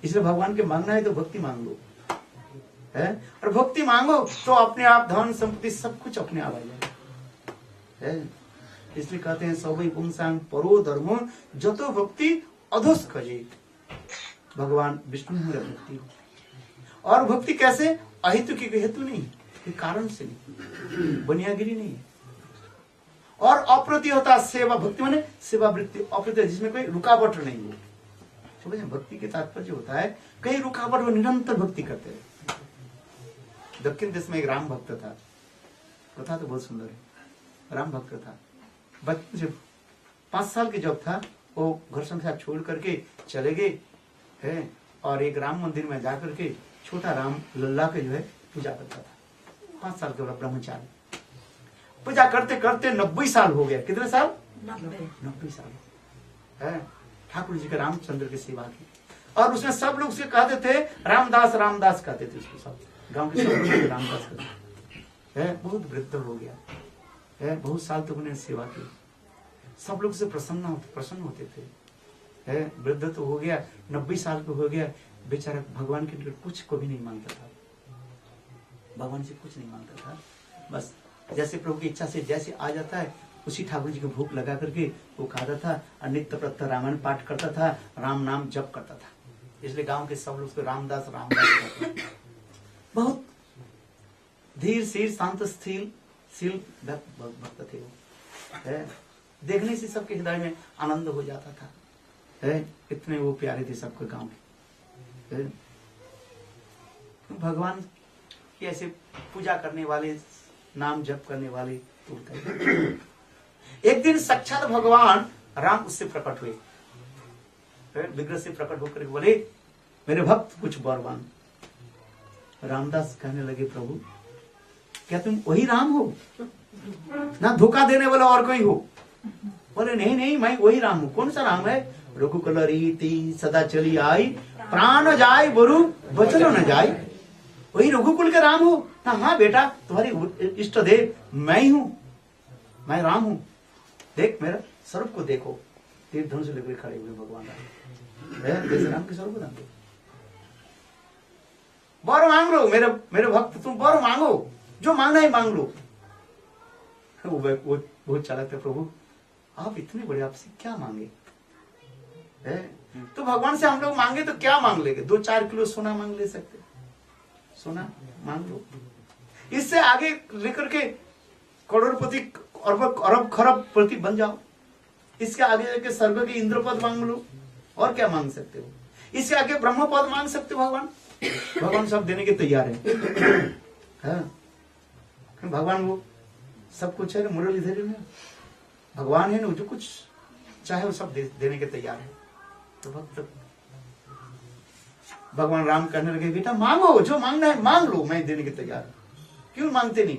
Speaker 1: इसलिए भगवान के मांगना है तो भक्ति मांग लो है, और भक्ति मांगो तो अपने आप धन संपत्ति सब कुछ अपने आप आ जाएगा। इसलिए कहते हैं सबै पुंसांग परो धर्मो जतो भक्ति अधोस खजे। भगवान विष्णु मेरा भक्ति, और भक्ति कैसे? अहितु की हेतु नहीं, कोई कारण से नहीं, बनियागिरी नहीं है। और अप्रति होता है सेवा, भक्ति माने सेवा वृत्ति, अप्रति जिसमें कोई रुकावट नहीं हो। समझे, भक्ति के तात्पर्य होता है कहीं रुकावट हो, निरंतर भक्ति करते रहे। दक्षिण देश में एक राम भक्त था, कथा तो बहुत सुंदर है। राम भक्त था, बच्चे 5 साल के जब था वो घर संसार छोड़ करके चले गए है, और एक राम मंदिर में जाकर के छोटा राम लल्ला के जो है पूजा करता था। 5 साल के बड़ा ब्रह्मचारी पूजा करते करते 90 साल हो गया। कितने साल? 90 साल है। ठाकुर जी के रामचंद्र की सेवा की, और उसमें सब लोग उसे कहते थे रामदास, रामदास कहते थे उसको, सब गांव के सब लोग रामदास कहते है। बहुत वृद्ध हो गया है, बहुत साल तक उन्हें सेवा की, सब लोग से प्रसन्न होते थे है। वृद्ध तो हो गया, 90 साल का हो गया, बेचारा भगवान के लिए कुछ को भी नहीं मांगता था, भगवान से कुछ नहीं मांगता था। बस जैसे प्रभु की इच्छा से जैसे आ जाता है, उसी ठाकुर जी को भूख लगा करके वो खाता था, और नित्य प्रत्यह रामायण पाठ करता था, राम नाम जप करता था। इसलिए गांव के सब लोग रामदास रामदास कहते थे। बहुत धीर शीर शांत शील भक्त थे वो है। देखने से सबके हृदय में आनंद हो जाता था है, इतने वो प्यारे थे सबके गांव के। भगवान की ऐसे पूजा करने वाले, नाम जप करने वाले एक दिन साक्षात भगवान राम उससे प्रकट हुए, विग्रह से प्रकट होकर बोले मेरे भक्त कुछ वर मांग। रामदास कहने लगे प्रभु क्या तुम वही राम हो, ना धोखा देने वाला और कोई हो? बोले नहीं नहीं मैं वही राम हूँ। कौन सा राम है? रघुकुल रीति सदा चली आई, प्राण जाय बरु वचन न जाय। वही रघुकुल के राम हो ना? हाँ बेटा तुम्हारी इष्ट देव मैं ही हूँ, मैं राम हूँ। देख मेरा स्वरूप को देखो, तीर धनुष लेकर खड़े हुए भगवान राम, जैसे राम के स्वरूप को देखो। वर मांग लो मेरे भक्त, तुम वर मांगो, जो मांगना है मांग लो। वो बहुत चालाक थे प्रभु, आप इतने बड़े, आपसे क्या मांगे है? तो भगवान से हम लोग मांगे तो क्या मांग लेंगे? 2-4 किलो सोना मांग ले सकते, सोना मांग लो। इससे आगे लेकर के करोड़पति अरब खरब पति बन जाओ। इसके आगे जाके स्वर्ग के इंद्रपद मांग लो, और क्या मांग सकते हो? इसके आगे ब्रह्म पद मांग सकते हो। भगवान सब देने के तैयार है। भगवान वो सब कुछ है, मुरलीधर में भगवान है ना, जो कुछ चाहे वो सब देने के तैयार है। तो भक्त भगवान राम कहने लगे बेटा मांगो, जो मांगना है मांग लो, मैं देने के तैयार हूं। क्यों मांगते नहीं?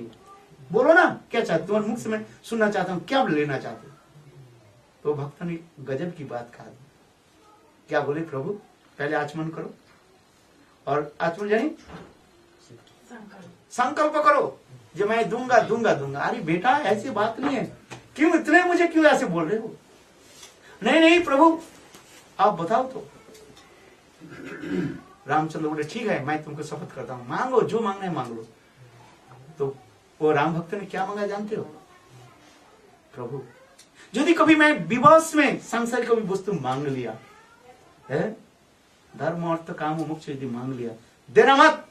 Speaker 1: बोलो ना क्या चाहते, तुम्हारे मुख से मैं सुनना चाहता हूं, क्या लेना चाहते हो? तो भक्त ने गजब की बात कहा। क्या बोले प्रभु? पहले आचमन करो, और आचमन जानी संकल्प करो जो मैं दूंगा दूंगा दूंगा। अरे बेटा ऐसी बात नहीं है, क्यों इतने मुझे क्यों ऐसे बोल रहे हो? नहीं नहीं प्रभु आप बताओ तो। रामचंद्र बोले ठीक है मैं तुमको शपथ करता हूं, मांगो जो मांगना है मांग लो। तो वो राम भक्त ने क्या मांगा जानते हो? प्रभु यदि कभी मैं विवश में संसार कभी वस्तु मांग लिया है, धर्म अर्थ काम मोक्ष यदि मांग लिया, देना मत।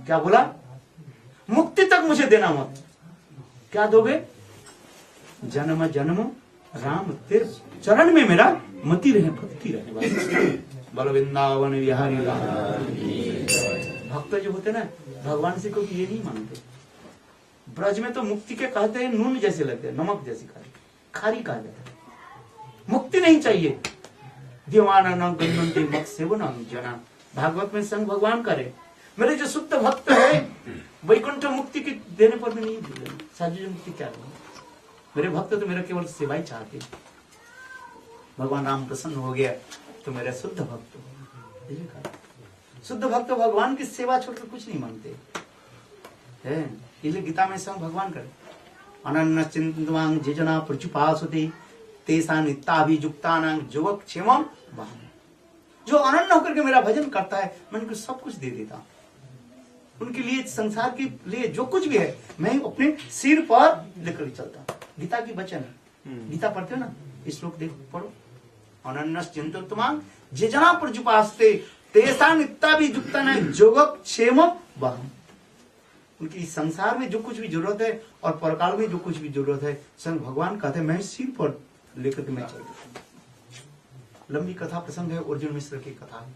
Speaker 1: क्या बोला? मुक्ति तक मुझे देना मत। क्या दोगे? जन्म जन्म राम तेरे चरण में मेरा मति रहे, भक्ति रहे। बल वृंदावन विहारी राम। भक्त जो होते ना भगवान से कभी ये नहीं मांगते। ब्रज में तो मुक्ति के कहते हैं नून जैसे लगते हैं, नमक जैसी खारी कहा जाता है। मुक्ति नहीं चाहिए। दीवाना गंदंती मत सेवन जना। भागवत में संग भगवान करे मेरे जो शुद्ध भक्त है वैकुंठ मुक्ति की देने पर भी नहीं भूले। साझी मुक्ति क्या है? मेरे भक्त तो मेरा केवल सेवा ही चाहते। भगवान राम प्रसन्न हो गया तो मेरा शुद्ध भक्त हो। शुद्ध भक्त भगवान की सेवा छोड़कर कुछ नहीं मांगते है। इसलिए गीता में संग भगवान करे अनन्य चिंतवांग जिजना प्रचुपासुते तेसा नित्याभिजुक्तानां जुवक क्षेमम वाहन। जो अनन्य होकर के मेरा भजन करता है मैं उनको सब कुछ दे देता हूं। उनके लिए संसार के लिए जो कुछ भी है मैं अपने सिर पर लेकर चलता हूं। गीता की वचन है, गीता पढ़ते हो ना, इस श्लोक देखो पढ़ो। अनन्य चिंतवांग जिजना प्रचुपासते तेसा नित्ता भी जुक्ता न जोगक क्षेम वहम। उनकी संसार में जो कुछ भी जरूरत है और परकाल में जो कुछ भी जरूरत है, स्वयं भगवान कहते हैं मैं सिर पर लेकर के मैं चल देता हूं। लंबी कथा प्रसंग है, अर्जुन मिश्र की कथा है,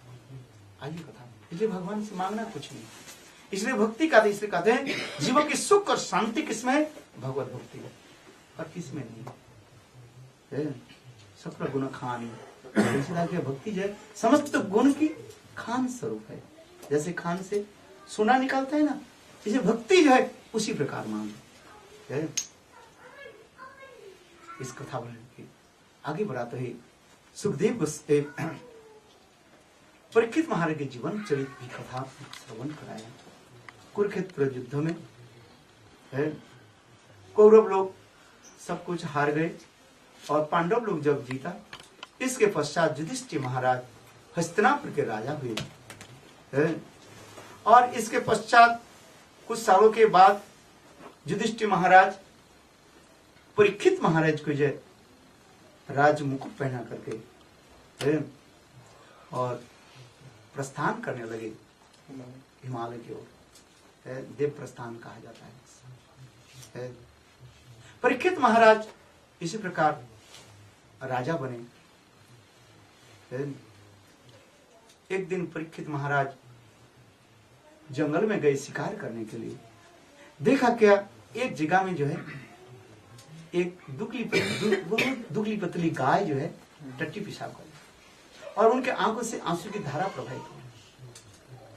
Speaker 1: आइए कथा। इसलिए भगवान से मांगना कुछ नहीं, इसलिए भक्ति का इसलिए कहते हैं जीवन की सुख और शांति किसमें है? भगवत भक्ति है, और किसमें नहीं है। सकल गुण खानी, भक्ति जो है समस्त गुण की खान स्वरूप है। जैसे खान से सोना निकालता है ना, इसे भक्ति जो है उसी प्रकार मान है। इस कथा के आगे बढ़ाते ही सुखदेव परीक्षित महाराज के जीवन चरित की कथा श्रवण कराया। कुरुक्षेत्र युद्ध में है, कौरव लोग सब कुछ हार गए और पांडव लोग जब जीता, इसके पश्चात युधिष्ठिर महाराज हस्तिनापुर के राजा हुए है। और इसके पश्चात कुछ सालों के बाद युधिष्ठिर महाराज परीक्षित महाराज को जो राज मुकुट पहना करके है और प्रस्थान करने लगे हिमालय की ओर, देव प्रस्थान कहा जाता है। परीक्षित महाराज इसी प्रकार राजा बने। एक दिन परीक्षित महाराज जंगल में गए शिकार करने के लिए। देखा क्या, एक जगह में जो है एक दुबली पतली गाय जो है टट्टी पेशाब कर, और उनके आंखों से आंसू की धारा प्रवाहित हो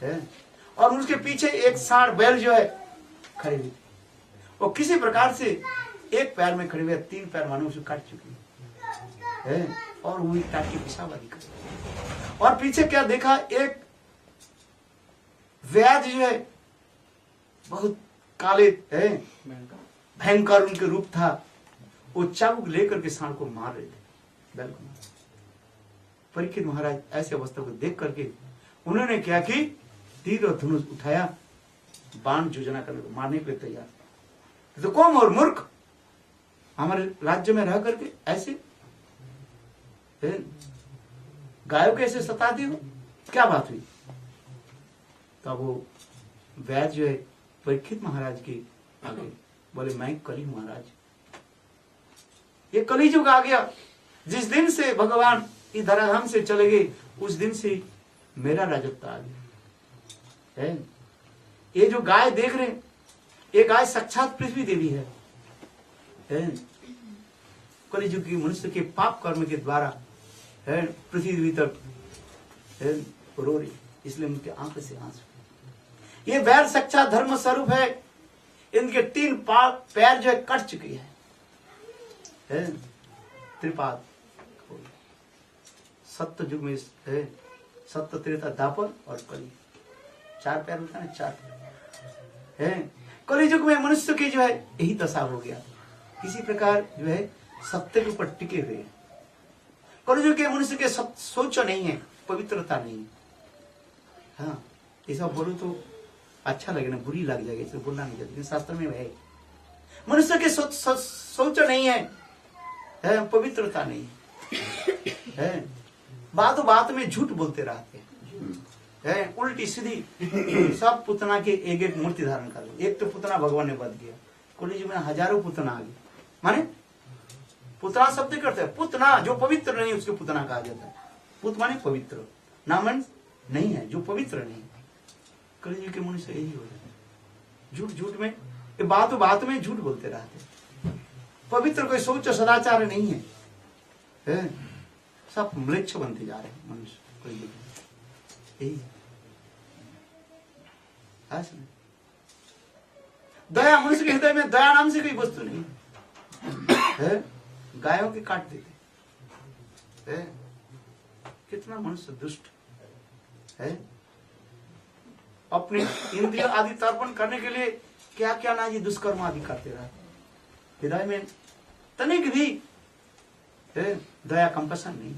Speaker 1: है। और उसके पीछे एक सांड बैल जो है खड़े हुए, वो किसी प्रकार से एक पैर में खड़े हुए, तीन पैर मानो उसे काट चुकी है, और वो टाटी पेशाब आदि कर। और पीछे क्या देखा, एक वैद्य जो है बहुत काले है, भयंकर उनके रूप था, वो चाबुक लेकर के सांड को मार रहे थे, बैल को। परीक्षित महाराज ऐसी अवस्था को देख करके उन्होंने क्या कि तीर और धनुष उठाया, बाण योजना करने को मारने के लिए तैयार। तो कौन और मूर्ख हमारे राज्य में रह करके ऐसे गायों को ऐसे सताती हो, क्या बात हुई? तब वो वैद्य जो है परीक्षित महाराज के आगे बोले, मैं कली महाराज, ये कलियुग आ गया। जिस दिन से भगवान इस धराधाम से चले गए, उस दिन से मेरा राजत्व आ गया है। ये जो गाय देख रहे हैं, ये गाय साक्षात पृथ्वी देवी है। कलियुग की मनुष्य के पाप कर्म के द्वारा है पृथ्वी तक रो रही, इसलिए उनके आंख से आंसू। ये बैल साक्षात धर्म स्वरूप है। इनके तीन पैर जो है कट चुकी है। त्रिपाद सत्य युग में है, सत्य त्रेता दापर और कली, चार पैर होता है, चार है। कली युग में मनुष्य की जो है यही दशा हो गया, किसी प्रकार जो है सत्य के ऊपर टिके हुए। कलियुग के मनुष्य के सोच नहीं है, पवित्रता नहीं है। हाँ, ऐसा बोलो तो अच्छा लगे ना, बुरी लग जाएगी, इसलिए बोलना नहीं चाहिए, शास्त्र में है। मनुष्य के सोच नहीं है, पवित्रता नहीं है। बात में झूठ बोलते रहते हैं, उल्टी सीधी सब पुतना के एक एक मूर्ति धारण कर लो। एक तो पुतना भगवान ने बद गया, कलियुग में हजारों पुतना आ गए। माने पुतना शब्द करते हैं, पुतना जो पवित्र नहीं उसके पुतना कहा जाता है। पुत माने पवित्र, नामन नहीं है जो पवित्र नहीं। कलियुग के मनुष्य यही हो जाता है, झूठ झूठ में, बात में झूठ बोलते रहते। पवित्र कोई सोच सदाचार नहीं है, सब म्लेच्छ बनते जा रहे हैं मनुष्य कलियुग में, यही दया। मनुष्य के हृदय में दया नाम से कोई वस्तु नहीं है। गायों के काट देते है। कितना मनुष्य दुष्ट है, अपने इंद्रिय आदि तर्पण करने के लिए क्या क्या ना जी दुष्कर्म आदि करते रहते। हृदय में तनिक भी है दया कंपसन नहीं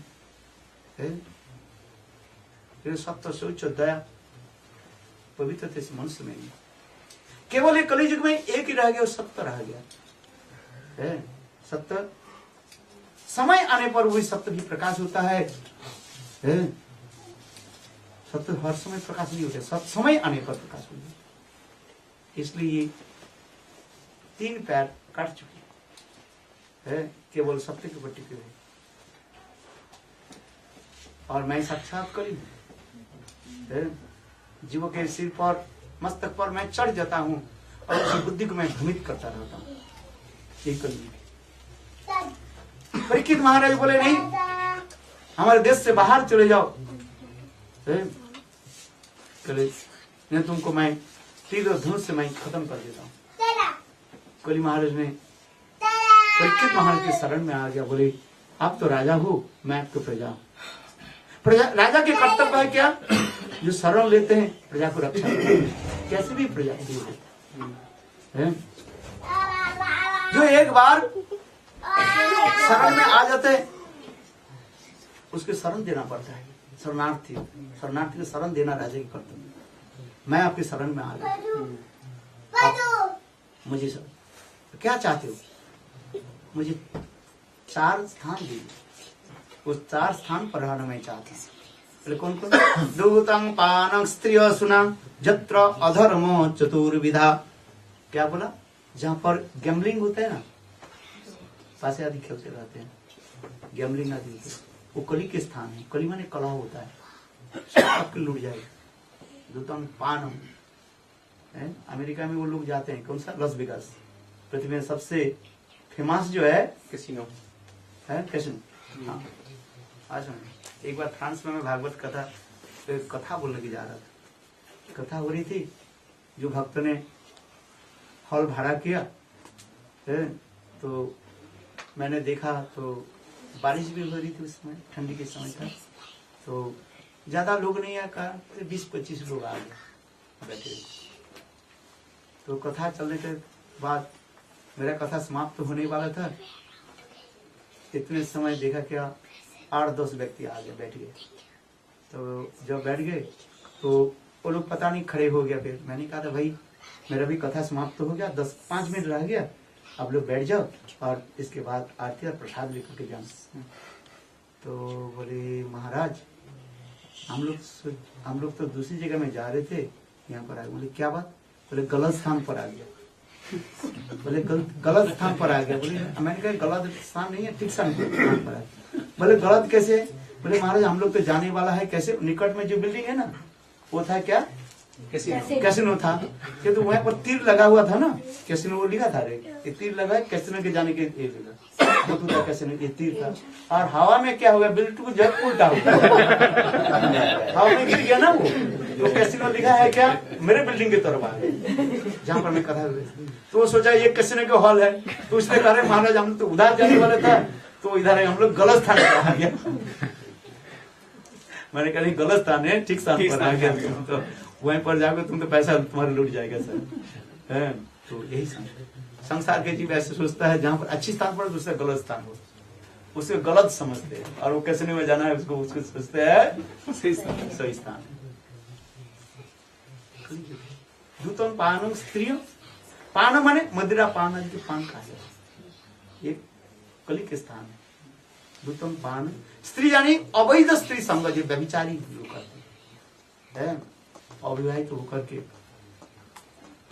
Speaker 1: है। सत्य सोच दया पवित्रता से मनुष्य में नहीं। केवल एक कलियुग में एक ही रह गया, सत्य रह गया है। सत्य समय आने पर वही सत्य भी प्रकाश होता है। सत्य हर समय प्रकाश नहीं होते, सब समय आने पर प्रकाश होते। इसलिए ये 3 पैर काट चुके है, केवल सत्य के टिके हुए। और मैं साक्षात करी जीवों के सिर पर, मस्तक पर मैं चढ़ जाता हूँ और उसकी बुद्धि को मैं भ्रमित करता रहता हूँ। यही कली। परीक्षित महाराज बोले नहीं, हमारे देश से बाहर चले जाओ, नहीं तुमको मैं तीर और धनुष से मैं खत्म कर देता हूँ। कली महाराज ने परीक्षित महाराज के शरण में आ गया, बोले आप तो राजा हो, मैं आपको प्रजा हूँ। राजा के कर्तव्य है क्या? जो शरण लेते हैं प्रजा को रक्षा करते हैं, कैसे भी प्रजा को। जो एक बार शरण में आ जाते हैं उसके शरण देना पड़ता है। शरणार्थी को शरण देना राजा की कर्तव्य। मैं आपके शरण में आ गया, मुझे क्या चाहते हो? मुझे 4 स्थान दीजिए, उस 4 स्थान पर रहना मैं चाहता हूँ। कौन कौन? दूतंग पानंग स्त्रिय सुना जत्र अधर्मो चतुर्विधा। क्या बोला? जहाँ पर गैम्बलिंग होता है ना, पासे आदि खेलते रहते हैं, गैम्बलिंग आदि, वो कली के स्थान है। कली माने कला होता है, सबके लूट जाएगा। दूतंग पानम, अमेरिका में वो लोग जाते हैं, कौन सा? लॉस वेगास, पृथ्वी में सबसे फेमस जो है कैसीनो है, कैसीनो। हाँ, आज एक बार फ्रांस में मैं भागवत कथा बोलने की जा रहा था। कथा हो रही थी, जो भक्त ने हॉल भाड़ा किया है, तो मैंने देखा तो बारिश भी हो रही थी उस समय, ठंडी के समय था, तो ज्यादा लोग नहीं आया, 20-25 लोग आ गए बैठे। तो कथा चलने के बाद मेरा कथा समाप्त होने वाला था, इतने समय देखा क्या 8-10 व्यक्ति आ गए, बैठ गए। तो जब बैठ गए तो वो लोग पता नहीं खड़े हो गया। फिर मैंने कहा था भाई मेरा भी कथा समाप्त हो गया, 10-5 मिनट रह गया, आप लोग बैठ जाओ और इसके बाद आरती और प्रसाद लेकर के जाना। तो बोले महाराज हम लोग तो दूसरी जगह में जा रहे थे, यहाँ पर आए। बोले क्या बात? बोले गलत स्थान पर आ गया। बोले गलत स्थान पर आ गया। बोले मैंने कहा गलत स्थान नहीं है, ठीक स्थान पर आ गया। बोले गलत कैसे? बोले महाराज हम लोग तो जाने वाला है कैसे, निकट में जो बिल्डिंग है ना, वो था क्या? कैसीनो था। तो वहाँ पर तीर लगा हुआ था ना, कैसीनो वो लिखा था, रे ये तीर लगा है कैसीनो के जाने के वो तो था कैसीनो, ये तीर था। और हवा में क्या हो गया, बिल्कुल जब उल्टा हो गया, हवा में गिर गया ना वो। तो कैसीनो लिखा है क्या? मेरे बिल्डिंग की तरफ आ गए, जहाँ पर मैं कथा हुई। तो वो सोचा ये कैसीनो का हॉल है, तो उसने कहा महाराज हम तो उधर जाने वाले था, तो इधर हम लोग गलत स्थान पर आ गया। मैंने कहा गलत स्थान है, ठीक स्थान पर आ गया। तो वहीं पर जाओगे तुम तो पैसा तुम्हारा लूट जाएगा सर, है। तो यही संसार के जीव ऐसे सोचता है, जहाँ पर अच्छी स्थान पर दूसरा गलत स्थान हो, उसे गलत समझते हैं, और वो कैसे में जाना है उसको सोचते हैं सही स्थान। दूतम पानम स्त्रियों, पान माने मदिरा पान आदि के पान खा जाए, ये कली के स्थान है। दूतम पान स्त्री यानी अवैध स्त्री संग, जो व्यभिचारी लोग करते हैं, अविवाहित होकर के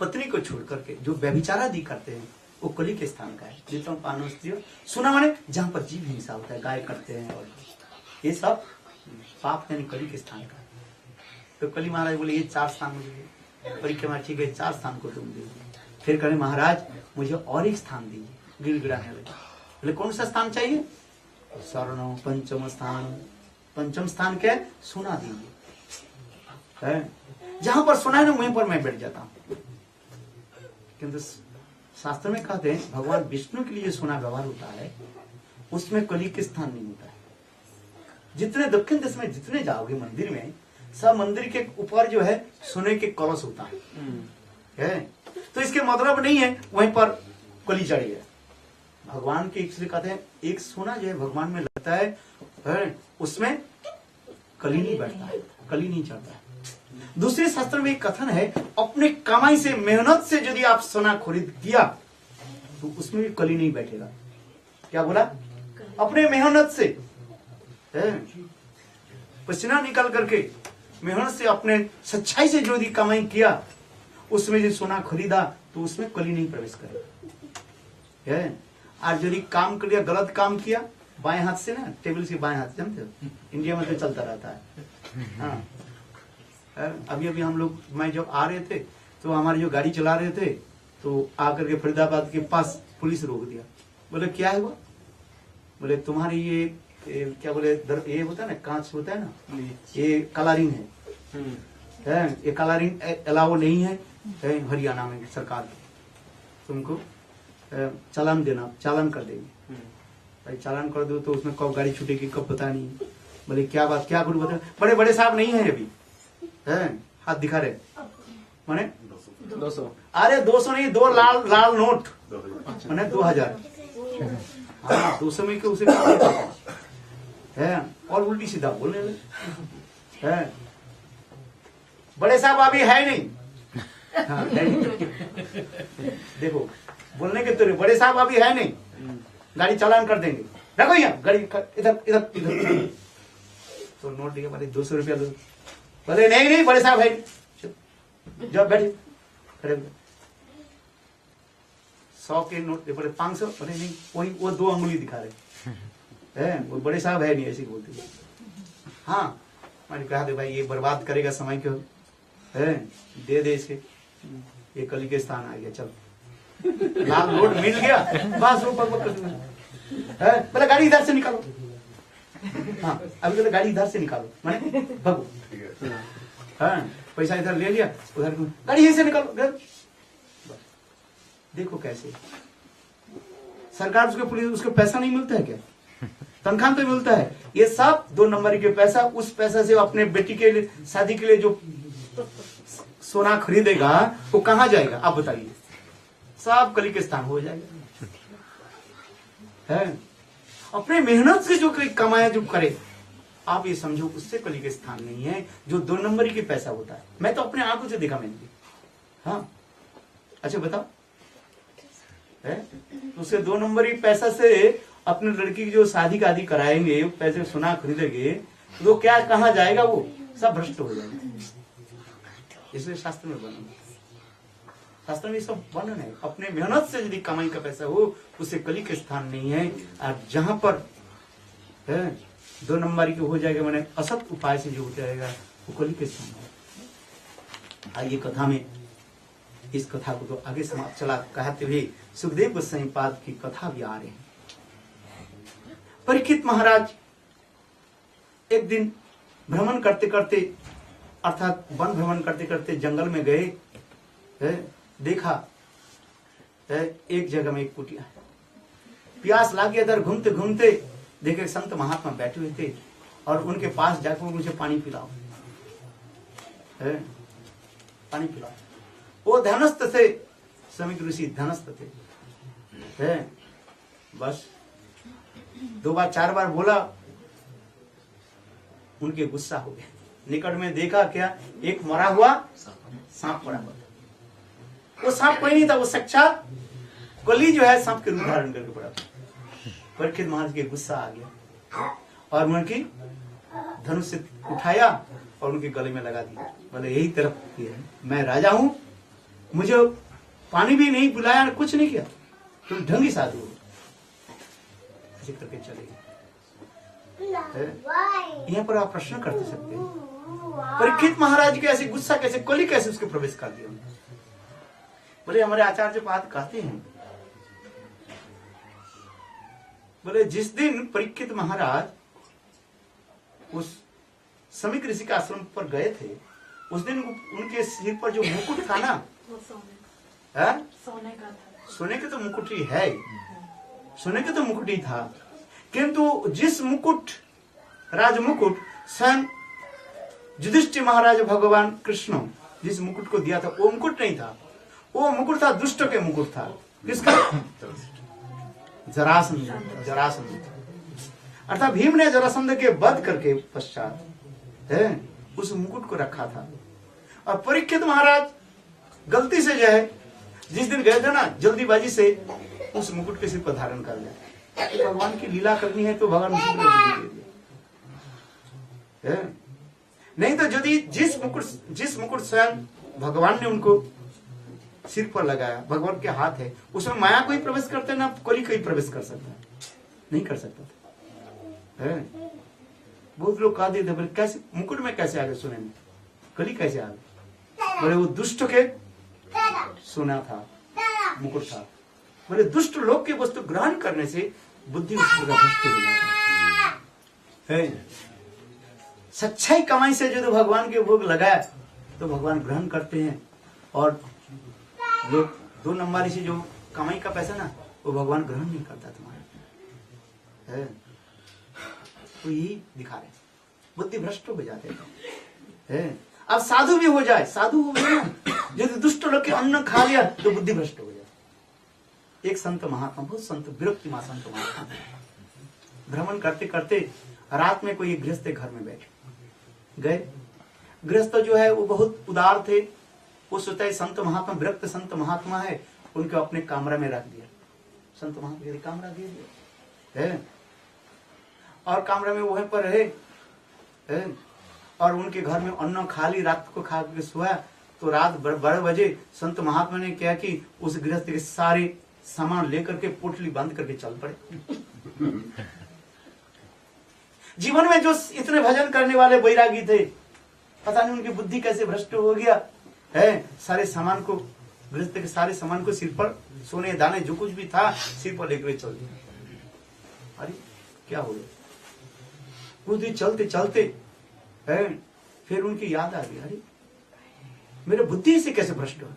Speaker 1: पत्नी को छोड़ करके जो व्यभिचारादि करते हैं, वो कली के स्थान का है। दूतम पान स्त्री सुना माने जहाँ पर जीव हिंसा होता है, गाय करते हैं, और ये सब पाप यानी कली के स्थान का है। तो कली महाराज बोले ये 4 स्थान मुझे परिक्रमा, ठीक है 4 स्थान को तुम दीजिए। फिर कहे महाराज मुझे और एक स्थान दीजिए, गिड़गिड़ाने लगे। बोले कौन सा स्थान चाहिए? शरण पंचम स्थान। पंचम स्थान क्या है? सोना दीजिए, जहां पर सोना है ना वहीं पर मैं बैठ जाता हूं। किंतु शास्त्र में कहते हैं भगवान विष्णु के लिए सोना व्यवहार होता है, उसमें कली के स्थान नहीं होता है। जितने दक्षिण देश में जितने जाओगे मंदिर में, सब मंदिर के ऊपर जो है सोने के कलश होता है। तो इसके मतलब नहीं है वहीं पर कली चढ़ी है। भगवान के इसलिए कहते हैं एक सोना जो है भगवान में लगता है, उसमें कली नहीं बैठता है, कली नहीं चढ़ता है। दूसरे शास्त्र में एक कथन है, अपने कमाई से मेहनत से यदि आप सोना खरीद किया तो उसमें भी कली नहीं बैठेगा। क्या बोला? अपने मेहनत से पसीना निकल करके मेहनत से अपने सच्चाई से जो भी कमाई किया उसमें जो सोना खरीदा तो उसमें कली नहीं प्रवेश करेगा है। आज यदि काम कर लिया, गलत काम किया, बाएं हाथ से ना, टेबल से बाएं हाथ, जानते हो इंडिया में तो चलता रहता है। हाँ, अभी अभी हम लोग, मैं जब आ रहे थे तो हमारी जो गाड़ी चला रहे थे तो आकर के फरीदाबाद के पास पुलिस रोक दिया। बोले क्या है वो? बोले तुम्हारी ये क्या बोले ये होता है ना, कांच होता है ना, ये कलरिंग है, ये कलरिंग अलाउ नहीं है हरियाणा में सरकार की, तुमको चालान देना, चालान कर देंगे। भाई चालान कर दो तो उसमें कब गाड़ी छूटेगी कब पता नहीं। बोले क्या बात, क्या करूं बता। बड़े बड़े साहब नहीं है अभी, है हाथ दिखा रहे, माने
Speaker 2: 200।
Speaker 1: अरे 200 नहीं, 2 लाल लाल नोट, माने 2000। हाँ 200 में के उसे है, और उल्टी सीधा बोलने लगे है। बड़े साहब अभी है नहीं, हाँ है नहीं। देखो बोलने के तो बड़े साहब अभी है नहीं, गाड़ी चालान कर देंगे, रखो यहाँ गाड़ी इधर इधर इधर। तो नोट दिए, बोले 200 रुपया दो। बोले नहीं नहीं बड़े साहब है, जब बैठे खड़े 100 के नोट, बोले 500, बोले नहीं वही वो 2 अंगुली दिखा रहे है, वो बड़े साहब है नहीं, ऐसे बोलते। हाँ मैंने कहा दे भाई ये बर्बाद करेगा समय क्यों है, दे दे इसके, ये कली के स्थान आ गया, चल लाल नोट मिल गया, बस वो है। बोले गाड़ी इधर से निकालो, हाँ अभी बोले गाड़ी इधर से निकालो, मैंने भगो, हाँ पैसा इधर ले लिया, उधर गाड़ी यहीं से निकालो घर। देखो कैसे सरकार, उसके पुलिस, उसको पैसा नहीं मिलता है क्या, तनख्वाह तो मिलता है। ये सब 2 नंबर के पैसा, उस पैसा से अपने बेटी के लिए शादी के लिए जो सोना खरीदेगा वो कहाँ जाएगा आप बताइए, सब कली के स्थान हो जाएगा है। अपने मेहनत से जो कमाया जो करे, आप ये समझो उससे कली के स्थान नहीं है, जो 2 नंबर के पैसा होता है। मैं तो अपने आंखों से देखा मैंने। हाँ अच्छा बताओ है, तो उसके 2 नंबर के पैसा से अपने लड़की की जो शादी कादी कराएंगे, पैसे सोना खरीदेंगे, तो क्या कहाँ जाएगा, वो सब भ्रष्ट हो जाएगा। इसलिए शास्त्र में वर्णन, शास्त्र में सब वर्णन है। अपने मेहनत से यदि कमाई का पैसा हो उसे कली के स्थान नहीं है। और जहां पर है 2 नंबर की हो जाएगा, मैंने असत उपाय से जो हो जाएगा वो कली के स्थान है। आइए कथा में, इस कथा को तो आगे समाप्त चला कहते हुए सुखदेव गोस्वामी पाद की कथा भी आ रही है। परीक्षित महाराज एक दिन भ्रमण करते करते, अर्थात वन भ्रमण करते करते जंगल में गए, देखा एक जगह में एक कुटिया है, प्यास लागे, इधर घूमते घूमते देखे संत महात्मा बैठे हुए थे और उनके पास जाकर मुझे पानी पिलाओ, पानी पिलाओ। वो ध्यानस्थ थे, समीक ऋषि ध्यानस्थ थे, बस 2 बार 4 बार बोला, उनके गुस्सा हो गया। निकट में देखा क्या, एक मरा हुआ सांप पड़ा हुआ। वो सांप कोई नहीं था, वो साक्षात कली जो है सांप के रूप धारण करके पड़ा। परीक्षित महाराज के गुस्सा आ गया और उनकी धनुष से उठाया और उनके गले में लगा दिया। बोले यही तरफ है, मैं राजा हूं, मुझे पानी भी नहीं पिलाया, कुछ नहीं किया, तुम ढंगी साधु हो। ऐसे करके चले गए। यहाँ पर आप प्रश्न कर सकते हैं, परीक्षित महाराज के ऐसे गुस्सा कैसे, कली कैसे उसके प्रवेश कर दिया। बोले हमारे आचार्य पाद कहते हैं, बोले जिस दिन परीक्षित महाराज उस समीक ऋषि के आश्रम पर गए थे, उस दिन उनके सिर पर जो मुकुट था ना, सोने का था। सोने के तो मुकुट ही है, सोने के तो मुकुट ही था, किंतु जिस मुकुट, राज मुकुट स्वयं युधिष्ठिर महाराज भगवान कृष्ण जिस मुकुट को दिया था, वो मुकुट नहीं था, वो मुकुट था दुष्ट के मुकुट था। किसका? जरासंध। जरासंध अर्थात भीम ने जरासंध के वध करके पश्चात है उस मुकुट को रखा था। और परीक्षित महाराज गलती से जो है जिस दिन गए थे ना, जल्दीबाजी से उस मुकुट के सिर पर धारण कर लिया। भगवान की लीला करनी है तो भगवान मुकुट दे दिया। नहीं तो यदि जिस मुकुट स्वयं भगवान ने उनको सिर पर लगाया, भगवान के हाथ है, उसमें माया कोई प्रवेश करता है ना कली कोई प्रवेश कर सकता है, नहीं कर सकता है। बहुत लोग कहा देते बोले कैसे मुकुट में कैसे आ गए सोने में, कली कैसे आ गए? बोले वो दुष्ट के सोना था, मुकुट था। बोले दुष्ट लोग के वस्तु ग्रहण करने से बुद्धि उसका भ्रष्ट हो जाता है। सच्चाई कमाई से जो भगवान के भोग लगाया तो भगवान ग्रहण करते हैं, और लोग 2 नंबर से जो कमाई का पैसा ना वो भगवान ग्रहण नहीं करता तुम्हारे, तो यही दिखा रहे, बुद्धि भ्रष्ट हो जाते हैं। अब साधु भी हो जाए, साधु हो गए यदि दुष्ट लोग के अन्न खा लिया तो बुद्धि भ्रष्ट हो जाए। एक संत महात्मा, बहुत संत विरक्ति मां संत महात्मा भ्रमण करते करते रात में कोई गृहस्थ घर में बैठे गए। गृहस्थ जो है वो बहुत उदार थे, वो सोचता है संत महात्मा विरक्त संत महात्मा है, उनको अपने कमरा में रख दिया। संत महात्मा के कमरा दे दिया है, और कमरे में वहीं पर रहे, और उनके घर में अन्न खा ली, रात को खा के सोया। तो रात 12 बजे संत महात्मा ने क्या कि उस गृहस्थ के सारे सामान लेकर के पोटली बंद करके चल पड़े। जीवन में जो इतने भजन करने वाले बैरागी थे, पता नहीं उनकी बुद्धि कैसे भ्रष्ट हो गया है। सारे सामान को, गृहस्थ के सारे सामान को सिर पर, सोने दाने जो कुछ भी था सिर पर लेकर चल दिया। अरे क्या हो गया? कुछ दिन चलते चलते है, फिर उनकी याद आ गई, अरे मेरे बुद्धि से कैसे भ्रष्ट हो?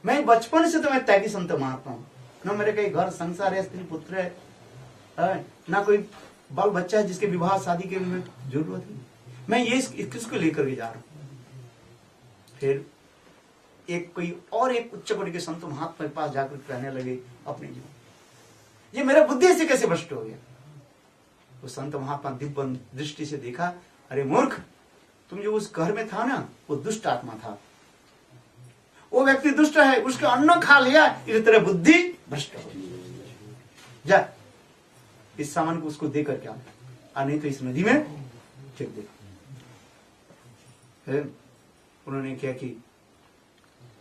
Speaker 1: मैं बचपन से तो मैं त्यागी संत महात्मा हूं, ना मेरे कहीं घर संसार है, स्त्री पुत्र है, ना कोई बाल बच्चा है जिसके विवाह शादी के लिए जरूरत है। मैं ये किसको लेकर के जा रहा हूं? फिर एक कोई और एक उच्च कोटि के संत महात्मा के पास जाकर कहने लगे अपने जीवन, ये मेरा बुद्धि से कैसे भ्रष्ट हो गया? वो संत महात्मा दिव्य दृष्टि से देखा, अरे मूर्ख, तुम जो उस घर में था ना वो दुष्ट आत्मा था, वो व्यक्ति दुष्ट है, उसका अन्न खा लिया, इसी तरह बुद्धि भ्रष्ट हो गई। जा इस सामान को उसको दे करके आ, नहीं तो इस नदी में फेंक दे। उन्होंने क्या कि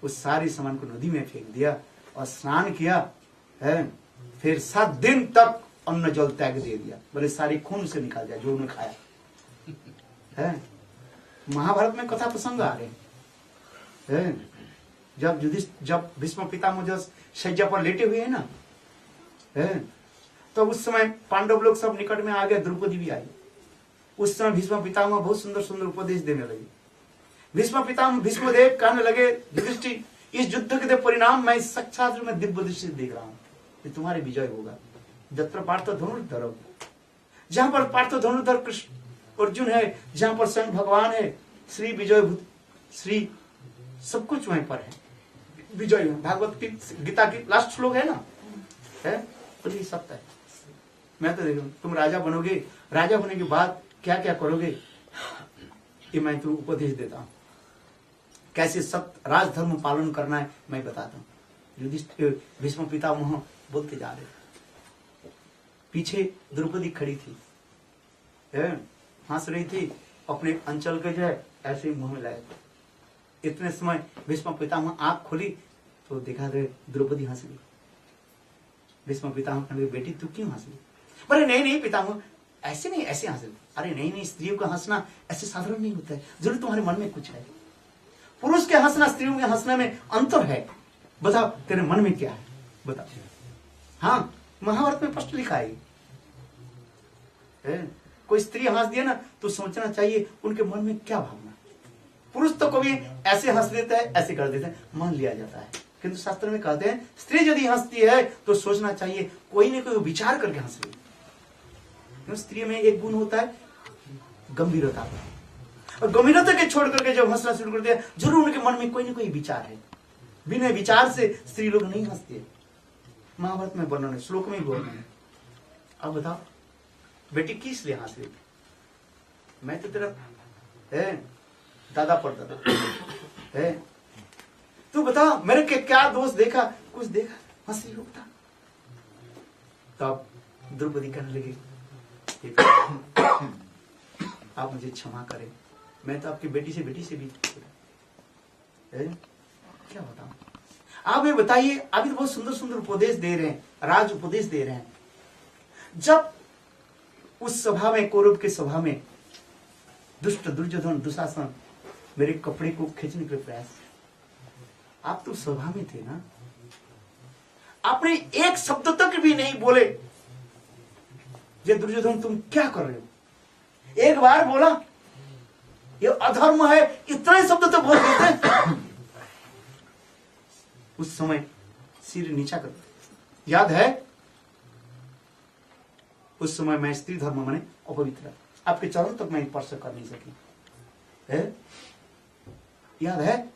Speaker 1: उस सारे सामान को नदी में फेंक दिया और स्नान किया है। फिर 7 दिन तक अन्न जल त्याग दे दिया, बोले सारी खून से निकाल दिया जो उन्होंने खाया है। महाभारत में कथा प्रसंग आ रहे हैं, जब भीष्म पितामह जो शैया पर लेटे हुए हैं ना, तो उस समय पांडव लोग सब निकट में आ गए, द्रौपदी भी आई। उस समय भीष्म पितामह बहुत सुंदर सुंदर उपदेश देने लगे। भीष्मदेव कहने लगे, युधिष्ठिर, इस युद्ध के परिणाम मैं साक्षात में दिव्य दृष्टि से देख रहा हूं कि तुम्हारी विजय होगा। जत्र पार्थ धनुर्धर, जहां पर पार्थ धनुर्धर कृष्ण अर्जुन है, जहां पर स्वयं भगवान है, श्री विजय श्री सब कुछ वहीं पर है, विजय। भागवत की गीता की लास्ट श्लोक है ना, है तो ये सत्य है। मैं तो देखो तुम राजा बनोगे, राजा होने के बाद क्या क्या करोगे ये मैं तो उपदेश देता हूं, कैसे सत्य राजधर्म पालन करना है मैं बताता हूं। युधिष्ठिर भीष्म पितामह बोलते जा रहे, पीछे द्रौपदी खड़ी थी, हंस रही थी, अपने अंचल के जो है ऐसे मुंह में लाए। इतने समय भीष्म पितामह आंख खोली तो देखा द्रौपदी हंस रही। भीष्म पितामह कहने लगे, बेटी तू क्यों हंस रही? बोले नहीं पितामह, ऐसे नहीं, ऐसे हंस रही। अरे नहीं, स्त्रियों का हंसना ऐसे साधारण नहीं होता है, जरूर तुम्हारे मन में कुछ है। पुरुष के हंसना स्त्रियों के हंसने में अंतर है, बताओ तेरे मन में क्या है, बताओ। हाँ, महाभारत में स्पष्ट लिखा है। कोई स्त्री हंस दिया ना तो सोचना चाहिए उनके मन में क्या भावना। पुरुष तो कभी ऐसे हंस देता है, ऐसे कर देता है, मान लिया जाता है, किंतु शास्त्र में कहते हैं स्त्री यदि हंसती है तो सोचना चाहिए कोई न कोई विचार करके हंस रही है। स्त्री में एक गुण होता है गंभीरता, और गंभीरता के छोड़ करके जब हंसना शुरू करते हैं जरूर उनके मन में कोई न कोई विचार है। बिना विचार से स्त्री लोग नहीं हंसती है। महाभारत में वर्णन है, श्लोक में भी वर्णन है। अब बताओ बेटी किस लिए हंस रही? मैं तो तेरा दादा पर दादा है, तू बता मेरे के क्या दोष देखा, कुछ देखा, हंस रही हो बता। तब द्रौपदी कहने लगी, आप मुझे क्षमा करें, मैं तो आपकी बेटी से भी क्या बताऊं। आप ये बताइए, अभी तो बहुत सुंदर सुंदर उपदेश दे रहे हैं, राज उपदेश दे रहे हैं। जब उस सभा में, कौरव के सभा में दुष्ट दुर्योधन दुशासन मेरे कपड़े को खींचने के प्रयास, आप तो सभा में थे ना, आपने एक शब्द तक भी नहीं बोले ये दुर्योधन तुम क्या कर रहे हो। एक बार बोला ये अधर्म है, इतना ही शब्द तो बोल देते। उस समय सिर नीचा कर, याद है उस समय मैं स्त्री धर्म माने अपवित्र, आपके चरण तक मैं स्पर्श कर नहीं सकी है? याद है?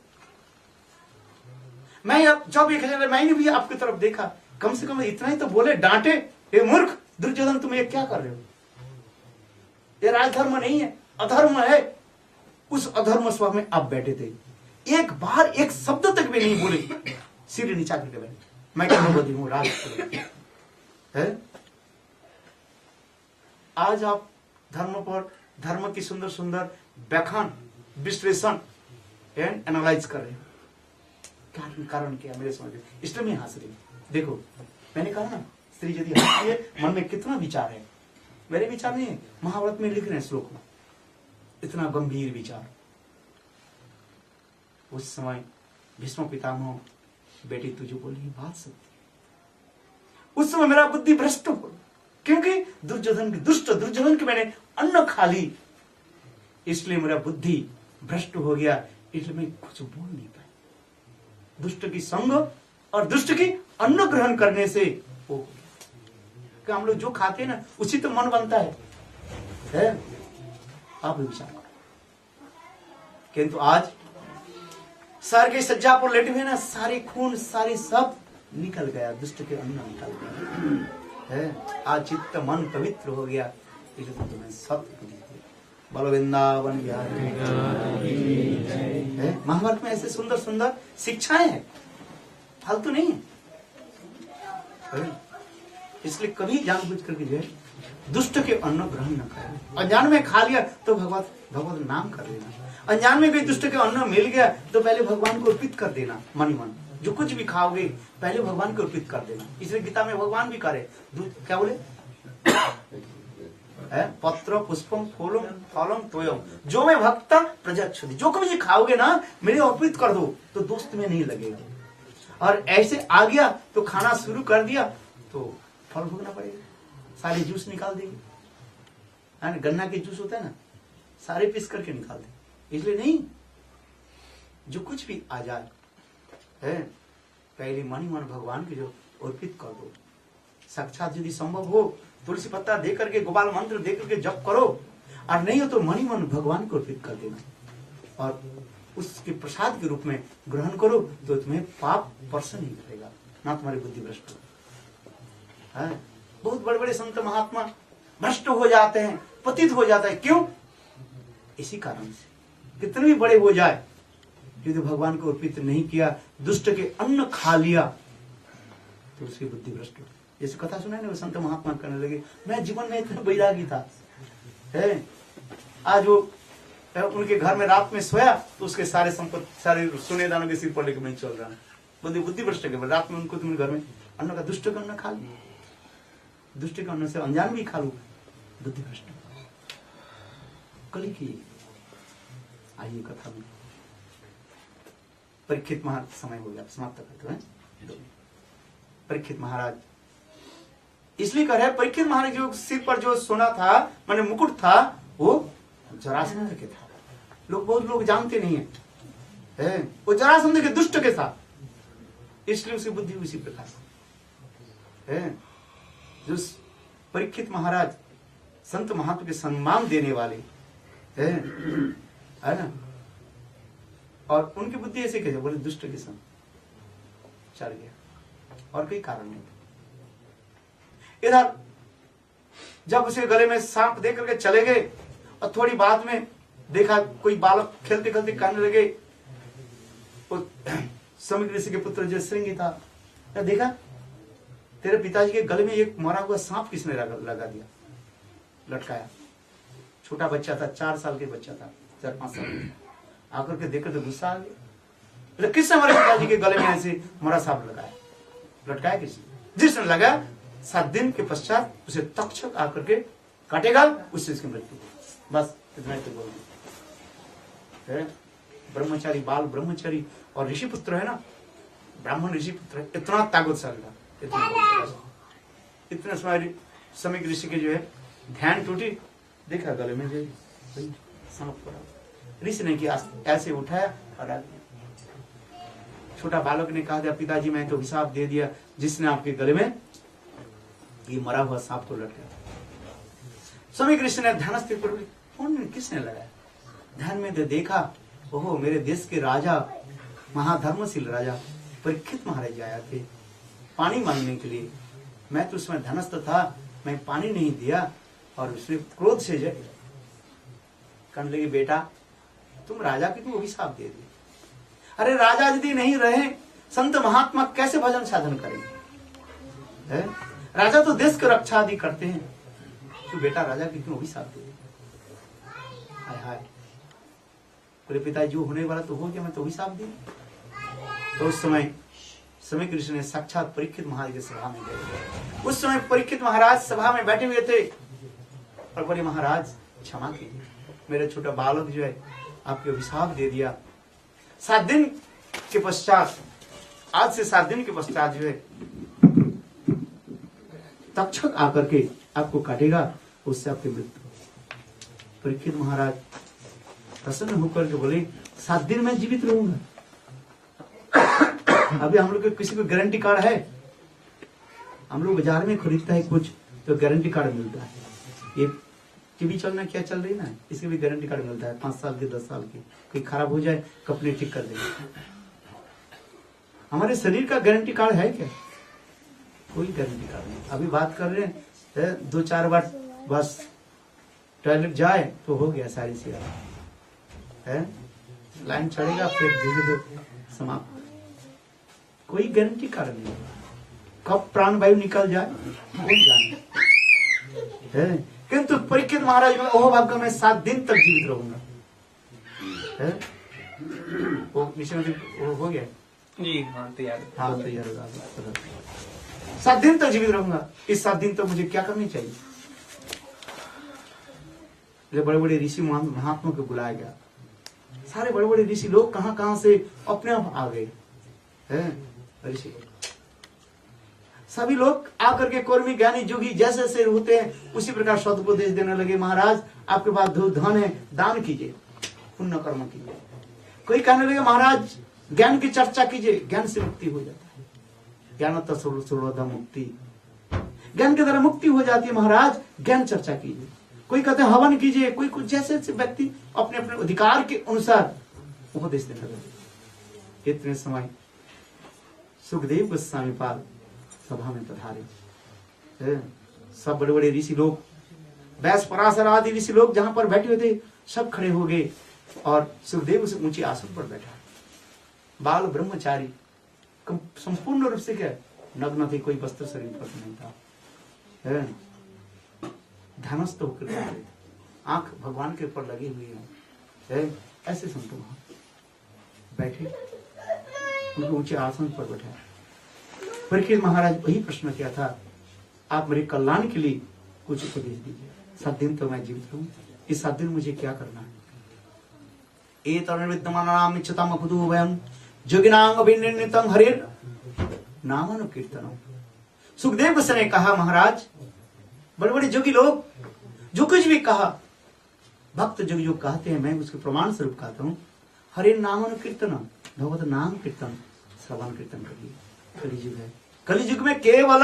Speaker 1: मैं जब मैंने भी आपकी तरफ देखा, कम से कम इतना ही तो बोले, डांटे, हे मूर्ख दुर्योधन तुम ये क्या कर रहे हो, ये राजधर्म नहीं है, अधर्म है। उस अधर्म सभा में आप बैठे थे, एक बार एक शब्द तक भी नहीं बोले, सिर नीचा करके बैठे। मैं क्या बदी हूं, राज है। आज आप धर्म पर, धर्म की सुंदर सुंदर व्याख्यान, विश्लेषण एंड एनालाइज कर रहे हैं। कारण क्या मेरे समझ में, इसलिए मैं हंस रही। देखो मैंने कहा ना, स्त्री यदि हंसती है, मन में कितना विचार है, मेरे विचार नहीं है, महाभारत में लिख रहे हैं श्लोक में, इतना गंभीर विचार। उस समय भीष्म पितामह, बेटी तुझे बोली बात सत्य। उस समय मेरा बुद्धि भ्रष्ट हो, क्योंकि दुर्योधन की, दुष्ट दुर्योधन की मैंने अन्न खा ली, इसलिए मेरा बुद्धि भ्रष्ट हो गया, इसलिए मैं कुछ बोल नहीं पाया। दुष्ट की संग और दुष्ट की अन्न ग्रहण करने से हो गया। कि हम लोग जो खाते हैं ना, उसी तो मन बनता है? आप विचार करो। किंतु आज सर के सज्जा पर लेटे हुए ना, सारे खून सारे सब निकल गया, दुष्ट के अन्न निकल गया है। आज चित्त मन पवित्र हो गया, इसलिए तो तुम्हें सत्य बोलो वृंदावन बिहारी। महाभारत में ऐसे सुंदर सुंदर शिक्षाएं हैं, फालतू नहीं है। इसलिए कभी जानबूझ करके जो है दुष्ट के अन्न ग्रहण न करें। अनजान में खा लिया तो भगवत नाम कर लेना। अनजान में कोई दुष्ट के अन्न मिल गया तो पहले भगवान को अर्पित कर देना, मन ही मन। जो कुछ भी खाओगे पहले भगवान को अर्पित कर देना। इसलिए गीता में भगवान भी करे, क्या बोले, पत्र पुष्पम फूलम फलम तोयम जो मैं भक्ता प्रजक्षति, जो कभी खाओगे ना मेरे अर्पित कर दो तो दोस्त में नहीं लगेगा। और ऐसे आ गया तो खाना शुरू कर दिया तो फल भोगना पड़ेगा, सारे जूस निकाल देंगे। गन्ना के जूस होता है ना, सारे पीस करके निकाल देंगे। इसलिए नहीं, जो कुछ भी आ जाए है पहले मन ही मन भगवान के जो अर्पित कर दो। साक्षात यदि संभव हो तुलसी पत्ता दे करके, गोपाल मंत्र दे करके जप करो, और नहीं हो तो मन ही मन भगवान को अर्पित कर देना और उसके प्रसाद के रूप में ग्रहण करो, तो तुम्हें पाप स्पर्श नहीं करेगा, ना तुम्हारी बुद्धि भ्रष्ट हो। बहुत बड़े बड़े संत महात्मा भ्रष्ट हो जाते हैं, पतित हो जाता है। क्यों? इसी कारण से। कितने भी बड़े हो जाए, यदि भगवान को अर्पित नहीं किया, दुष्ट के अन्न खा लिया, तो उसकी बुद्धि भ्रष्ट हो। जैसे कथा सुना है ना, संत महात्मा करने लगे, मैं जीवन में इतना बैरागी था है, आज वो उनके घर में रात में सोया तो उसके सारे संपत्ति, सारे सोने दानों के सिर पर लेकर मैं चल रहा हूँ। बुद्धि भ्रष्ट के रात में उनको तुम्हें घर में अन्न का, दुष्ट का अन्न खा लू, दुष्ट का अन्न से अनजान भी खा लू, बुद्धि भ्रष्ट। कल की आइए कथा में परीक्षित महाराज, समय हो गया समाप्त करते हैं। परीक्षित महाराज इसलिए कह रहे, परीक्षित महाराज जो सिर पर जो सोना था, माने मुकुट था, वो जरासंध के था। बहुत लोग जानते नहीं है, वो जरासंध के दुष्ट के था, इसलिए उसकी बुद्धि उसी प्रकार है। जो परीक्षित महाराज संत महात्मा के सम्मान देने वाले है ना, और उनकी बुद्धि ऐसे कैसे बोले, दुष्ट के संग चढ़ गया, और कोई कारण नहीं। इधर जब उसे गले में सांप दे करके चले गए, और थोड़ी बाद में देखा कोई बालक खेलते खेलते कहने लगे, समीर ऋषि के पुत्र जो श्रृंगी था, क्या देखा तेरे पिताजी के गले में एक मरा हुआ सांप किसने लगा दिया, लटकाया। छोटा बच्चा था, 4 साल के बच्चा था, 4-5 साल आकर के देखकर तो गुस्सा आ गया। बोले किसने हमारे पिताजी के गले में ऐसे मरा सांप लगाया, लटकाया किसी, जिसने लगा 7 दिन के पश्चात उसे तक्षक आकर के काटेगा, उससे इसकी मृत्यु होगी। बस इतना ही तो बोल दिया। ब्रह्मचारी, बाल ब्रह्मचारी और ऋषि पुत्र है ना, ब्राह्मण ऋषि पुत्र है, इतना ताकतशाली था, इतने समय ऋषि के जो है ध्यान टूटी, देखा गले में जो सांप पड़ा, ऋषि ने किया ऐसे उठाया और डाल दिया। छोटा बालक ने कहा दिया पिताजी मैं तो हिसाब दे दिया, जिसने आपके गले में ये मरा हुआ सांप को लटका। स्वामी कृष्ण ने ध्यान पर कौन किसने लगाया, ध्यान में तो देखा, ओहो मेरे देश के राजा, महाधर्मशील राजा परीक्षित महाराज आया थे पानी मांगने के लिए। मैं तो उसमें धनस्थ था, मैं पानी नहीं दिया और उसने क्रोध से कहने लगे बेटा तुम राजा की तुम अभिशाप दे दी। अरे राजा यदि नहीं रहे संत महात्मा कैसे भजन साधन करेंगे? राजा तो देश की रक्षा आदि करते हैं, तो बेटा राजा की क्यों अभिशाप दे दी? हाय हाय, बोले पिता जो होने वाला तो हो गया, मैं तो अभिशाप दी। तो उस समय कृष्ण ने साक्षात परीक्षित महाराज की सभा में गए। उस समय परीक्षित महाराज सभा में बैठे हुए थे और बोले महाराज क्षमा कीजिए, मेरा छोटा बालक जो है आपके अभिशाप दे दिया। 7 दिन के पश्चात, आज से 7 दिन के पश्चात जो है तक्षक आकर के आपको काटेगा, उससे आपकी मृत्यु। परीक्षित महाराज प्रसन्न होकर के बोले 7 दिन में जीवित रहूंगा। अभी हम लोग किसी को गारंटी कार्ड है, हम लोग बाजार में खरीदता है कुछ तो गारंटी कार्ड मिलता है। ये टीवी चलना क्या चल रही ना, इसके भी गारंटी कार्ड मिलता है 5 साल की 10 साल की, कोई खराब हो जाए कंपनी ठीक कर देगी। हमारे शरीर का गारंटी कार्ड है क्या? कोई गारंटी कार्ड नहीं। अभी बात कर रहे हैं 2-4 बार बस टॉयलेट जाए तो हो गया सारी सी है, लाइन चढ़ेगा फिर धीरे धीरे समाप्त। कोई गारंटी कार्ड नहीं, कब प्राण वायु निकल जाए कोई जाने है। किंतु परीक्षित महाराज में ओह भाग्य में 7 दिन तक जीवित रहूंगा। वो मिशन हो गया
Speaker 2: जी, हाँ तैयार
Speaker 1: होगा। 7 दिन तक जीवित रहूंगा, इस 7 दिन तक मुझे क्या करनी चाहिए? बड़े बड़े ऋषि महात्मा को बुलाया गया, सारे बड़े बड़े ऋषि लोग कहां कहां से अपने आप आ गए हैं। ऋषि सभी लोग आकर के कर्मी ज्ञानी जोगी जैसे जैसे होते हैं उसी प्रकार सदुपदेश देने लगे। महाराज आपके पास धन है, दान कीजिए, पुण्य कर्म कीजिए। कोई कहने लगे महाराज ज्ञान की चर्चा कीजिए, ज्ञान से मुक्ति हो जाता है। ज्ञान सर्वदा मुक्ति, ज्ञान के द्वारा मुक्ति हो जाती है महाराज, ज्ञान चर्चा कीजिए। कोई कहते हैं हवन कीजिए, कोई कुछ जैसे जैसे व्यक्ति अपने अपने अधिकार के अनुसार उपदेश देने लगे। इतने समय सुखदेव गोस्वामी पाद सभा में पधारे। सब बड़े बड़े ऋषि लोग, व्यास पराशर आदि ऋषि लोग जहां पर बैठे हुए थे सब खड़े हो गए और सुखदेव उस ऊंचे आसन पर बैठा। बाल ब्रह्मचारी संपूर्ण रूप से क्या नग्न थे, कोई वस्त्र शरीर पर नहीं था, ध्यानस्थ होकर बैठे थे, आंख भगवान के ऊपर लगी हुई है। ऐसे संत वहां बैठे, उनको ऊंचे आसन पर बैठा। परीक्षित महाराज वही प्रश्न किया था, आप मेरे कल्याण के लिए कुछ उपदेश दीजिए। 7 दिन तो मैं जीवित रहूं, इस 7 दिन मुझे क्या करना है? विद्यमानानाम इच्छताम अकुतो वयम जोगिनांग विनिर्णितं हरिर नामानुकीर्तनम। सुखदेव गोस्वामी ने कहा महाराज बड़े बड़े जोगी लोग जो कुछ भी कहा, भक्त जोगी जो कहते हैं मैं उसके प्रमाण स्वरूप कहता हूँ, हरिर नामानुकीर्तनम, भगवत नाम कीर्तन श्रवण कीर्तन करिए। कलियुग है, कलियुग में केवल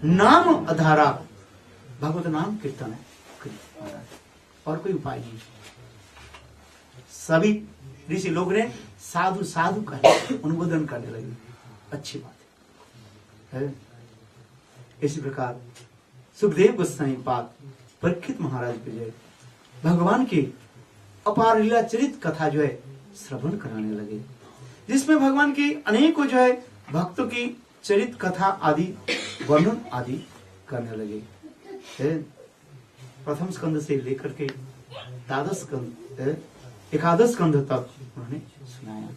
Speaker 1: नाम आधारा भगवत नाम कीर्तन है और कोई उपाय नहीं। सभी ऋषि लोग ने साधु साधु कहे, अनुमोदन करने लगे, अच्छी बात है। इसी प्रकार सुखदेव गोस्वामी पाद परीक्षित महाराज के जो भगवान की अपार लीला चरित कथा जो है श्रवण कराने लगे, जिसमें भगवान की अनेकों जो है भक्तों की चरित कथा आदि वर्णन आदि करने लगे। प्रथम स्कंद से लेकर के 12 स्कंद एकादश स्कंध तक उन्होंने सुनाया,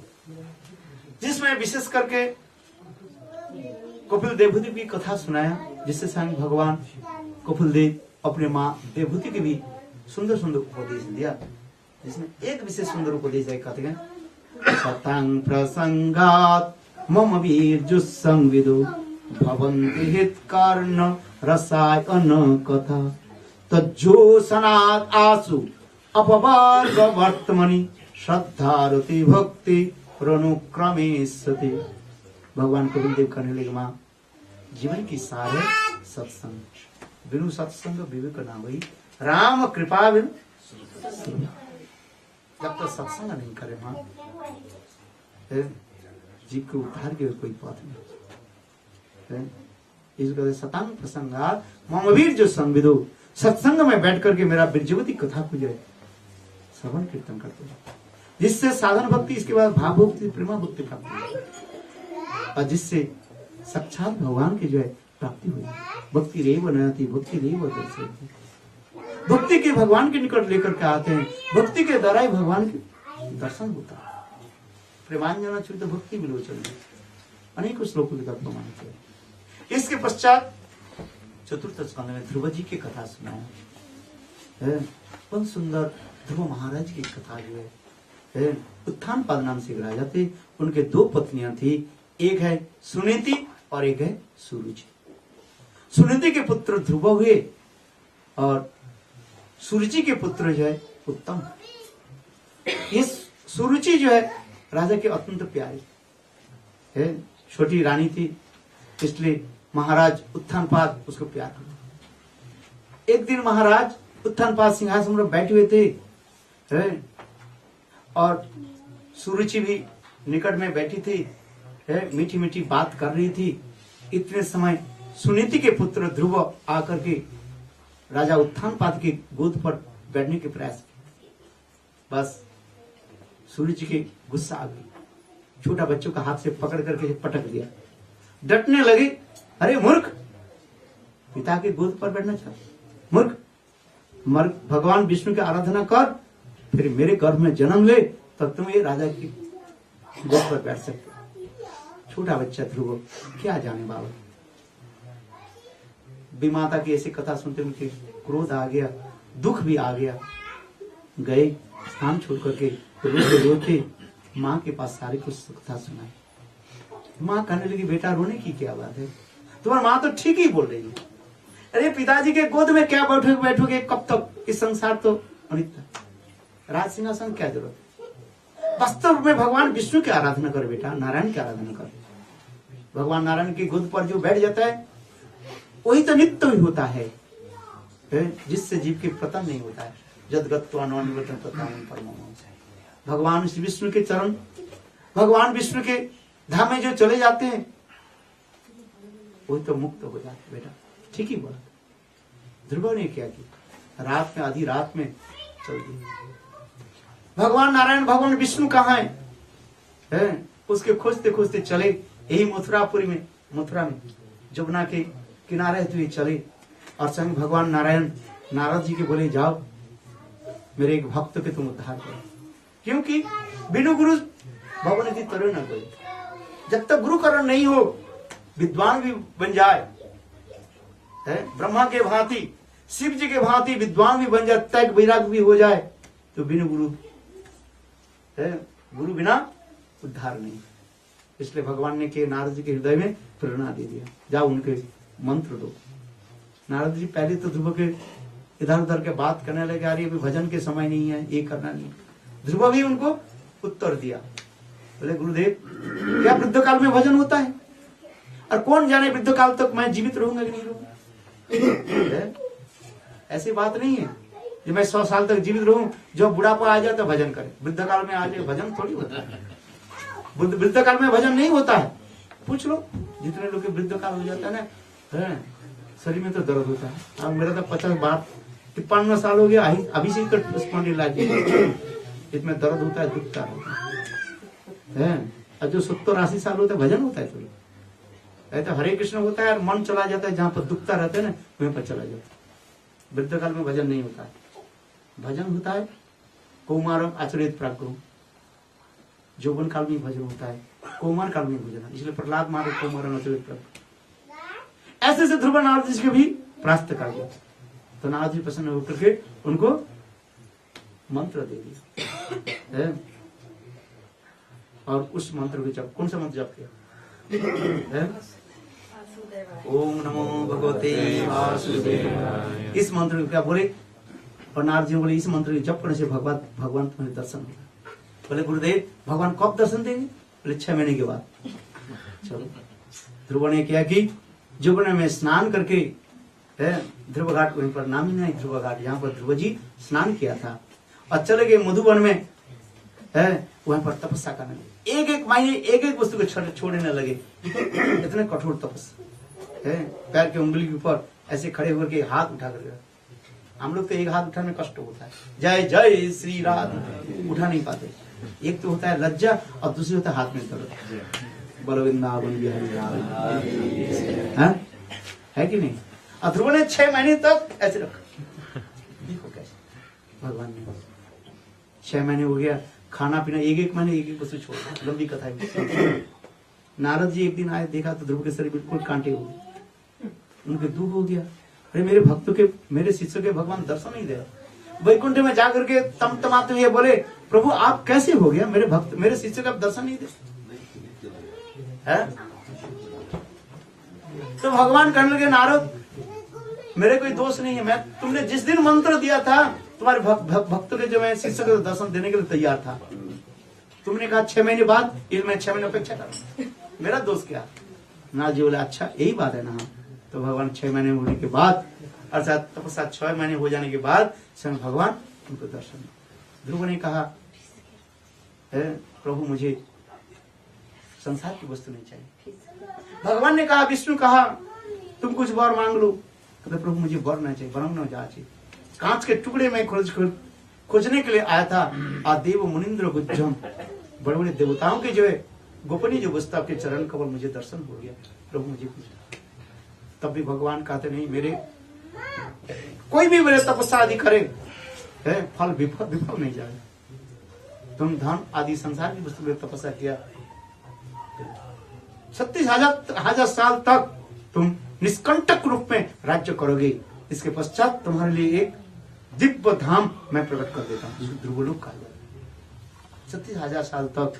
Speaker 1: जिसमें विशेष करके कपिल देवभूति की कथा सुनाया, जिससे स्वयं भगवान कपिल देव अपने माँ देवभूति के भी सुंदर सुंदर उपदेश दिया, जिसमें एक विशेष सुंदर उपदेश है, कहते हैं सतांग प्रसंगात मम वीर्जु संविदु भवन्ति हितकर्ण रसायन कथा तज्जोषणात् आसु अपवर्ग वर्तमनि श्रद्धारति भक्ति अनुक्रमेष्यति। भगवान कपिल देव कहने लगे, माँ जीवन की सार है सत्संग, बिनु सत्संग विवेक ना हुई, राम कृपा बिनु जब तक सत्संग नहीं करे माँ जीव के उद्धार के कोई पथ नहीं। इसको सतांग प्रसंगात मम वीर जो संविदो, सत्संग में बैठ करके मेरा बीरजवती कथा को जो है श्रवण कीर्तन करते हैं, जिससे साधन भक्ति, इसके बाद भाव भक्ति, प्रेमा भक्ति प्राप्ति हुई, और जिससे साक्षात भगवान की जो है प्राप्ति हुई। भक्ति रेव नयति भक्ति रेव दर्शयति, भक्ति के भगवान के निकट लेकर के आते हैं, भक्ति के द्वारा ही भगवान के दर्शन होता है। प्रेमांजन चरित भक्ति विलोचन, अनेकों श्लोकों के प्रमाण किया। इसके पश्चात चतुर्थ स्कंध में ध्रुव जी की कथा सुनाया, बहुत सुंदर। ध्रुव महाराज की कथा जो है, उत्थान पाद नाम से राजा थे, उनके दो पत्नियां थी, एक है सुनीति और एक है सुरुचि। सुनीति के पुत्र ध्रुव हुए और सुरुचि के पुत्र जो है उत्तम। इस सुरुचि जो है राजा के अत्यंत प्यारी है, छोटी रानी थी, इसलिए महाराज उत्थानपाद उसको प्यार किया। एक दिन महाराज उत्थानपाद सिंहासन पर बैठे हुए थे और सुरुचि भी निकट में बैठी थी, मीठी मीठी बात कर रही थी। इतने समय सुनीति के पुत्र ध्रुव आकर के राजा उत्थानपाद की गोद पर बैठने के प्रयास किए। बस सुरुचि के गुस्सा आ गई, छोटा बच्चों का हाथ से पकड़ करके पटक दिया, डटने लगी, अरे मूर्ख, पिता के गोद पर बैठना चाहता, मूर्ख, भगवान विष्णु की आराधना कर, फिर मेरे गर्भ में जन्म ले, तब तुम ये राजा की गोद पर बैठ सकते। छोटा बच्चा ध्रुव क्या जाने बाबा। विमाता की ऐसी कथा सुनते उनके क्रोध आ गया, दुख भी आ गया। गए स्थान छोड़ करके रोते रोते माँ के पास सारी कुछ कथा सुनाई। माँ कहने लगी, बेटा रोने की क्या बात है, तुम्हारी माँ तो ठीक ही बोल रही है। अरे पिताजी के गोद में क्या बैठोगे कब तक, इस संसार तो अनित्य, राज सिंहासन क्या जरूरत है। वास्तव में भगवान विष्णु की आराधना कर बेटा, नारायण की आराधना कर। भगवान नारायण की गोद पर जो बैठ जाता है वही तो नित्य ही होता है, जिससे जीव के पतन नहीं होता है। भगवान श्री विष्णु के चरण, भगवान विष्णु के धाम में जो चले जाते हैं वही तो मुक्त हो जाते। बेटा ठीक ही बोला। ध्रुव ने क्या किया, रात में, आधी रात में चल दिया। भगवान नारायण, भगवान विष्णु कहाँ है? उसके खोजते खोजते चले यही मथुरापुरी में, मथुरा में जमुना के किनारे हुए चले, और संग भगवान नारायण नारद जी के बोले, जाओ मेरे एक भक्त के तुम उद्धार करो, क्योंकि बिनु गुरु भवन की तरह न कोई। जब तक गुरु करण नहीं हो, विद्वान भी बन जाए, ब्रह्मा के भांति, शिव जी के भांति विद्वान भी बन जाए, तैक वैराग भी हो जाए, तो बिनु गुरु, गुरु बिना उद्धार नहीं। इसलिए भगवान ने के नारद जी के हृदय में प्रेरणा दे दिया, जाओ उनके मंत्र दो। नारद जी पहले तो ध्रुव के इधर उधर के बात करने लगे, अरे अभी भजन के समय नहीं है, ये करना नहीं। ध्रुव भी उनको उत्तर दिया, बोले गुरुदेव क्या वृद्ध काल में भजन होता है, और कौन जाने वृद्ध काल तक मैं जीवित रहूंगा कि नहीं रहूंगा। ऐसी बात नहीं है जो मैं 100 साल तक जीवित रहूं, जो बुढ़ापा आ जाए तो भजन करे। वृद्ध काल में आ जाए भजन थोड़ी होता है, वृद्ध काल में भजन नहीं होता है। पूछ लो जितने लोग वृद्ध काल हो जाता है ना, शरीर में तो दर्द होता है। अब मेरा तो 53 साल हो गया, अभी से तो स्पॉन्डिलाइटिस इसमें दर्द होता है, दुखता है। और जो 70-80 साल होता है भजन होता है थोड़ी, तो हरे कृष्ण होता है और मन चला जाता है, जहां पर दुखता रहता है ना वहीं पर चला जाता है। वृद्ध काल में भजन नहीं होता है, भजन होता है कौमारम आचरित प्राज्ञ, यौवन काल में भजन होता है, कौमार काल में भजन, इसलिए प्रहलाद महाराज कौमारम आचरित प्राज्ञ। ऐसे से ध्रुव नारद जी के भी प्रास्त कर दिया। तो नारद जी प्रसन्न होकर के उनको मंत्र दे दिया, और उस मंत्र को जब, कौन सा मंत्र जप किया? ओम नमो भगवते वासुदेवाय। इस मंत्र को क्या बोले? और नारद जी बोले इस मंत्र को जप करने से भगवान तुम्हारे दर्शन होगा। बोले गुरुदेव भगवान कब दर्शन देंगे? बोले 6 महीने के बाद। चलो, ध्रुव ने क्या कि यमुना में स्नान करके, ध्रुव घाट वहीं पर नाम ही नहीं ध्रुव घाट, यहाँ पर ध्रुव जी स्नान किया था, और चले गए मधुवन में, वहां पर तपस्या करने लगे। एक महीने एक वस्तु को छोड़ने लगे, इतने कठोर तपस्या है। पैर के उंगली के ऊपर ऐसे खड़े होकर के हाथ उठा कर, हम लोग तो एक हाथ उठाने में कष्ट होता है, जय जय श्री राम उठा नहीं पाते। एक तो होता है लज्जा और दूसरी होता है हाथ में दर्द। बोलो वृंदावन बिहारी है कि नहीं? और ध्रुव ने 6 महीने तक ऐसे रखा। देखो कैसे भगवान ने 6 महीने हो गया, खाना पीना एक महीने एक वस्तु छोड़, लंबी कथा है। नारद जी एक दिन आए, देखा तो ध्रुव के शरीर बिल्कुल कांटे हो गए, उनके दुख हो गया। अरे मेरे भक्तों के, मेरे शिष्यों के भगवान दर्शन नहीं दे। वैकुंठ में जाकर के तमतमाते हुए बोले, प्रभु आप कैसे हो गया? मेरे भक्त, मेरे शिष्यों का दर्शन नहीं दे। तो भगवान कहने लगे, नारद मेरे कोई दोष नहीं है, मैं तुमने जिस दिन मंत्र दिया था तुम्हारे भक्तों के, जो मैं शिष्य को दर्शन देने के लिए तैयार था, तुमने कहा 6 महीने बाद, इसलिए मैं 6 महीने अपेक्षा कर, मेरा दोष क्या? नारद जी बोले अच्छा यही बात है ना। तो भगवान 6 महीने होने के बाद, अर्थात तपस्या 6 महीने हो जाने के बाद स्वयं भगवान उनको दर्शन। ध्रुव ने कहा, प्रभु मुझे संसार की वस्तु नहीं चाहिए। भगवान ने कहा, विष्णु कहा तुम कुछ वर मांग लो। तो प्रभु मुझे वर नहीं चाहिए, वरम न चाहिए। कांच के टुकड़े में खोजने के लिए आया था। आदेव मुनिंद्र गुज्जम, बड़े बड़े देवताओं के जो है गोपनीय जो वस्तु आपके चरण कमल मुझे दर्शन हो गया, प्रभु मुझे कुछ। तब भी भगवान कहते नहीं, मेरे कोई भी मेरे तपस्या आदि करे फल विफल नहीं जाए। तुम धन आदि संसार की वस्तु में तपस्या किया, 36,000 साल तक तुम निष्कंटक रूप में राज्य करोगे। इसके पश्चात तुम्हारे लिए एक दिव्य धाम मैं प्रकट कर देता हूँ, जिसको ध्रुवलोक कहा जाता है। 36,000 साल तक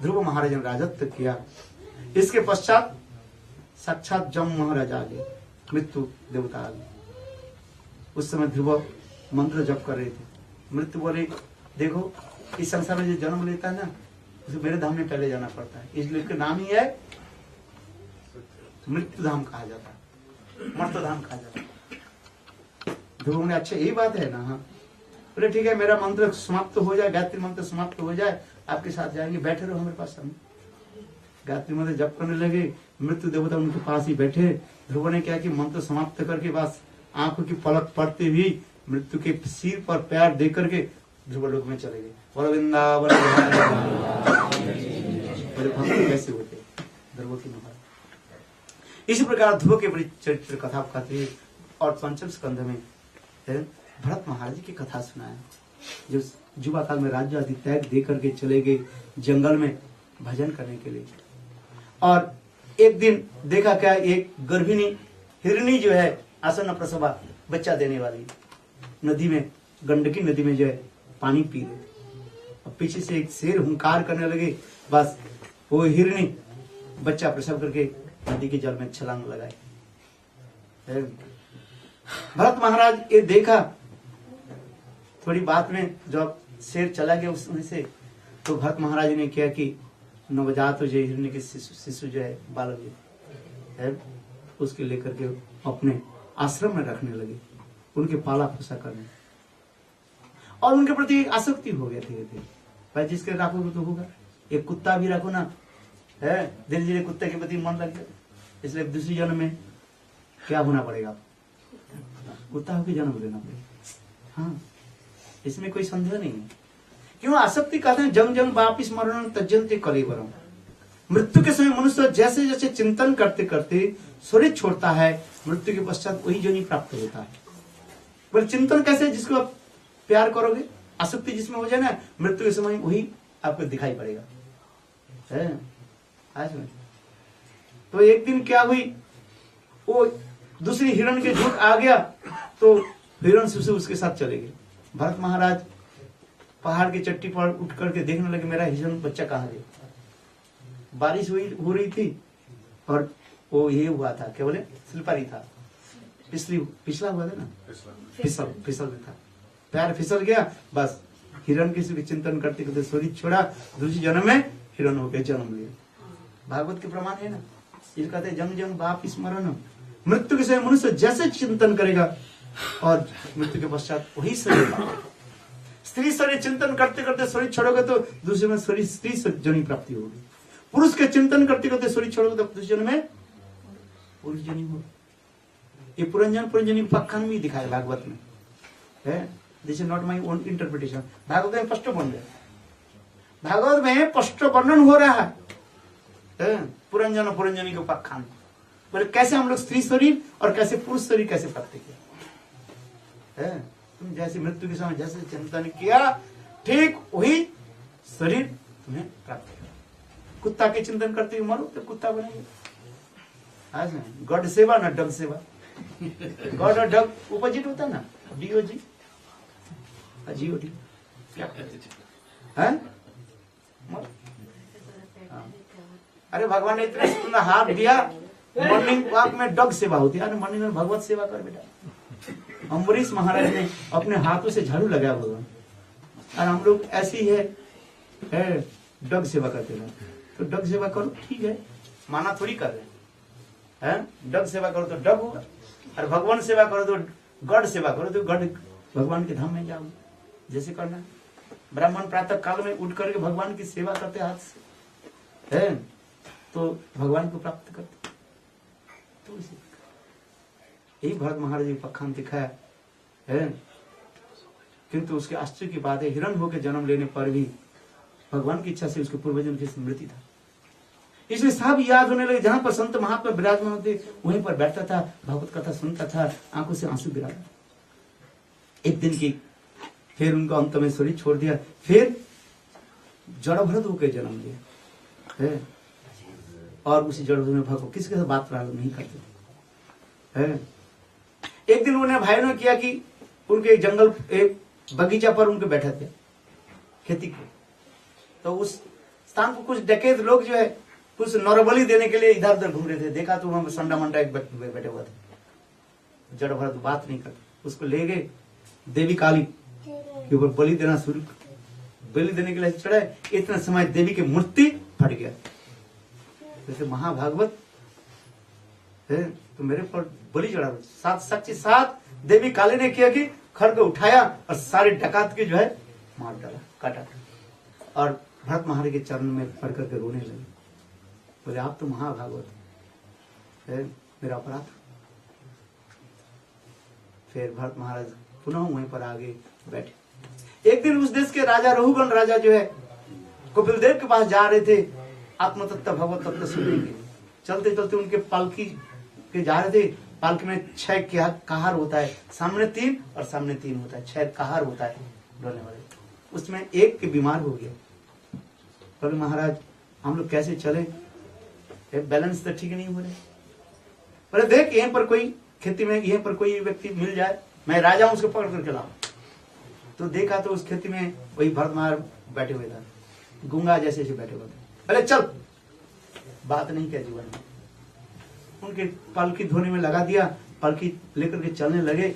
Speaker 1: ध्रुव महाराज ने राजत्व किया। इसके पश्चात साक्षात जम महाराज आ गए, मृत्यु देवता आ गए। उस समय ध्रुव मंत्र जप कर रहे थे। मृत्यु बोले, देखो इस संसार में जो जन्म लेता है ना, उसे मेरे धाम में पहले जाना पड़ता है, इसलिए इसका नाम ही है मृत्यु धाम कहा जाता है, मर्त धाम कहा जाता है। ध्रुव ने अच्छा यही बात है ना? हाँ। बोले ठीक है, मेरा मंत्र समाप्त हो जाए, गायत्री मंत्र समाप्त हो जाए, आपके साथ जाएंगे, बैठे रहो हमारे पास। हम गायत्री मंत्र जप करने लगे, मृत्यु देवता उनके पास ही बैठे। ध्रुव ने क्या कि मंत्र समाप्त करके बस आंखों की पलक पड़ते हुई मृत्यु के सिर पर पैर दे करके ध्रुवलोक में चले गए। वृंदावन भक्त कैसे होते ध्रुव की महाराज। इसी प्रकार ध्रुव के बड़ी चरित्र कथा कहते हैं। और पंचम स्कंध में भरत महाराज की कथा सुनाया, जो युवा काल में राज्य आदि त्याग दे करके चले गए जंगल में भजन करने के लिए। और एक दिन देखा क्या, एक गर्भिणी हिरणी जो है आसन्न प्रसवा बच्चा देने वाली नदी में, गंडकी नदी में जो है पानी पी रहे थे। और पीछे से एक शेर हुंकार करने लगे, बस वो हिरणी बच्चा प्रसव करके नदी के जल में छलांग लगाए। भरत महाराज ये देखा, थोड़ी बात में जब शेर चला गया उसमें से, तो भरत महाराज ने किया कि नवजात जो हिरण्य के शिशु जो है, बालक जो है, उसके लेकर के अपने आश्रम में रखने लगे, उनके पाला पोसा करने, और उनके प्रति आसक्ति हो गया धीरे धीरे। भाई जिसके रखोगे तो होगा, एक कुत्ता भी रखो ना, है धीरे धीरे कुत्ते के प्रति मन लग गया। इसलिए दूसरी जन्म में क्या होना पड़ेगा, कुत्ता होकर जन्म लेना पड़ेगा। हाँ, इसमें कोई संदेह नहीं है। क्यों आसक्ति कहते हैं, जंग जंग वापिस मरण तजंते कलेवरम। मृत्यु के समय मनुष्य जैसे जैसे चिंतन करते करते शरीर छोड़ता है, मृत्यु के पश्चात वही योनि प्राप्त होता है। पर चिंतन कैसे, जिसको आप प्यार करोगे, आसक्ति जिसमें हो जाए ना, मृत्यु के समय वही आपको दिखाई पड़ेगा, है आज में। तो एक दिन क्या हुई, वो दूसरी हिरण के झुंड आ गया, तो हिरण से उसके साथ चले गए। भरत महाराज पहाड़ की चट्टी पर उठ करके देखने लगे मेरा हिरण बच्चा कहाँ गया। बारिश हो रही थी और वो ये हुआ था, क्या बोले, स्लिपरी था, पिछला हुआ था ना, फिसल था, पैर फिसल गया। बस हिरण किसी भी चिंतन करते करते शरीर छोड़ा, दूसरे जन्म में हिरण हो गया, जन्म लिया। भागवत के प्रमाण है ना, ये कहते हैं जन्म जन्म बाप स्मरण। मृत्यु के समय मनुष्य जैसे चिंतन करेगा और मृत्यु के पश्चात वही शरीर, स्त्री शरीर चिंतन करते करते शरीर छोड़ोगे तो दूसरे में शरीर स्त्री जनी प्राप्ति होगी। पुरुष के चिंतन करते करते शरीर छोड़ोगे तो दूसरे जन्म में पुरुष जनी होगी। ये पुरंजनी उपाख्यान में दिखाया भागवत में, है। This is not my own interpretation. Bhagavata में स्पष्ट वर्णन है, भागवत में स्पष्ट वर्णन हो रहा है पुरंजनी के उपाख्यान। बोले कैसे हम लोग स्त्री शरीर और कैसे पुरुष शरीर कैसे प्राप्त किया, है। तुम जैसे मृत्यु के समय जैसे चिंतन किया, ठीक वही शरीर तुम्हें प्राप्त किया। कुत्ता के चिंतन करते हुए मरो तो कुत्ता बनेंगे। आज नहीं, गॉड सेवा ना डग सेवा। गॉड और डग अपोजिट होता ना, डीओजी जीओडी, क्या है? अरे भगवान ने इतना सुंदर हाथ दिया, मॉर्निंग वॉक में डग सेवा होती है, मॉर्निंग में भगवत सेवा कर बेटा। अम्बरीश महाराज ने अपने हाथों से झाड़ू लगाया भगवान, और हम लोग ऐसी है डग सेवा करते हैं। तो डग सेवा करो, ठीक है, माना थोड़ी कर रहे हैं, डग सेवा करो तो डग होगा, और भगवान सेवा करो तो गॉड सेवा करो तो गॉड, भगवान के धाम में जाओ। जैसे करना है, ब्राह्मण प्रातः काल में उठ करके भगवान की सेवा करते हाथ से, है, तो भगवान को प्राप्त करते। तो यही भरत महाराज जी पखान दिखाया है। किंतु उसके आश्चर्य की बात है, हिरण होकर जन्म लेने पर भी भगवान की इच्छा से उसके पूर्वजन्म की स्मृति था, इसलिए सब याद होने लगे। जहां पर संत महात्मा विराजमान होते वहीं पर बैठता था, भागवत कथा सुनता था, आंखों से आंसू गिरा। एक दिन की फिर उनको अंत में शरीर छोड़ दिया, फिर जड़भरत होकर जन्म लिया, है। और उसी जड़भरत में भगवान किसके साथ बात नहीं करते, है। एक दिन उन्हें भाइयों ने किया कि उनके जंगल एक बगीचा पर उनके बैठे थे खेती को, तो उस स्थान पर कुछ डकैत लोग जो है कुछ नौरबली देने के लिए इधर उधर घूम रहे थे। देखा तो वहां संडा मंडा एक बैठे हुआ थे, जड़ भरत बात नहीं करते, उसको ले गए देवी काली के ऊपर बलि देना शुरू, बलि देने के लिए चढ़ाए। इतना समय देवी की मूर्ति फट गया। जैसे महाभागवत है तो मेरे पर बलि चढ़ा, साथ सच्ची साथ देवी काली ने किया कि खड़ग उठाया और सारे डकात के जो है मार डाला, काटा, और भरत महाराज के चरण में पड़ करके रोने लगे। बोले आप तो महाभागवत है, मेरा अपराध। फिर भरत महाराज पुनः वहीं पर आगे बैठे। एक दिन उस देश के राजा रघुगण राजा जो है कपिल देव के पास जा रहे थे आत्म तत्व भगवत तत्व सुनने के। चलते चलते उनके पालकी के जा रहे थे। पालकी में 6 कहार होता है, सामने 3 और सामने 3 होता है, 6 कहार होता है डोलने वाले। उसमें एक के बीमार हो गया। बोले महाराज हम लोग कैसे चले, बैलेंस तो ठीक नहीं हो रहे। बोले देख यहीं पर कोई खेती में यहीं पर कोई व्यक्ति मिल जाए, मैं राजा हूं, उसको पकड़ करके लाऊं। तो देखा तो उस खेती में वही भरत महाराज बैठे हुए था, गूंगा जैसे बैठे हुए थे। बोले चल, बात नहीं किया जीवन में। उनके पालकी धोने में लगा दिया, पालकी लेकर के चलने लगे।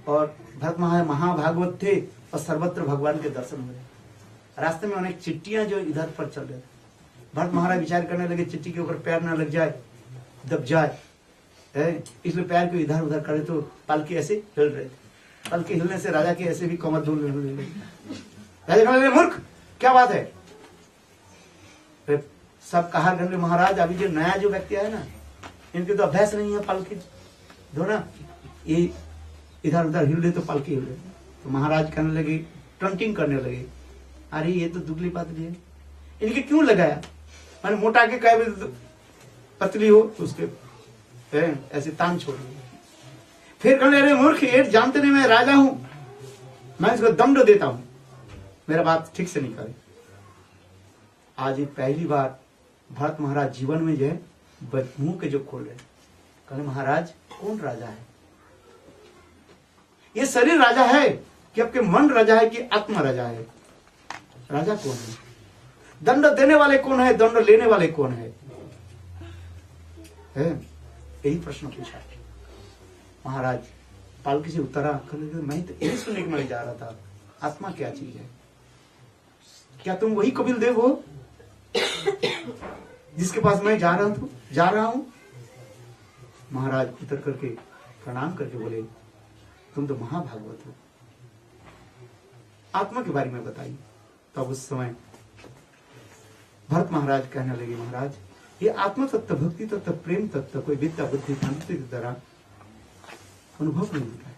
Speaker 1: और भरत महाराज महाभागवत थे और सर्वत्र भगवान के दर्शन हुए। रास्ते में अनेक चिट्टियां जो इधर पर चल रहे थे। भरत महाराज विचार करने लगे चिट्टी के ऊपर पैर न लग जाए, दब जाए, इसलिए पैर को इधर उधर करे तो पालकी ऐसे हिल रहे थे। पालकी हिलने से राजा के ऐसे भी कमर धूल लगे। राजा कहने लगे मूर्ख क्या बात है। फिर सब कहा करने महाराज अभी जो नया जो व्यक्ति है ना, इनके तो अभ्यास नहीं है पालकी धोना, ये इधर उधर हिल रहे तो पालकी हिल रहे। तो महाराज कहने लगे, टंटिंग करने लगे, अरे ये तो दुबली पतली है, इनके क्यों लगाया। मैंने मोटा के कहे पतली हो तो उसके ऐसे तान छोड़ दिया। फिर कहने अरे मूर्ख ये जानते नहीं मैं राजा हूं, मैं इसको दंड देता हूं। मेरा बात ठीक से नहीं करे। आज ये पहली बार भरत महाराज जीवन में जो है मुंह के जो खोल रहे, कहले महाराज कौन राजा है? ये शरीर राजा है कि आपके मन राजा है कि आत्मा राजा है? राजा कौन है? दंड देने वाले कौन है? दंड लेने वाले कौन है? यही प्रश्न पूछा महाराज। पालकी से उतरा, मैं तो यही सुनने के लिए जा रहा था, आत्मा क्या चीज है? क्या तुम वही कपिल देव हो जिसके पास मैं जा रहा हूं? महाराज उतर करके प्रणाम करके बोले, तुम तो महाभागवत हो, आत्मा के बारे में बताइए। तब उस समय भरत महाराज कहने लगे, महाराज ये आत्म तत्व, भक्ति तत्व, प्रेम तत्व कोई विद्या बुद्धि शांति की तरह अनुभव नहीं होता है।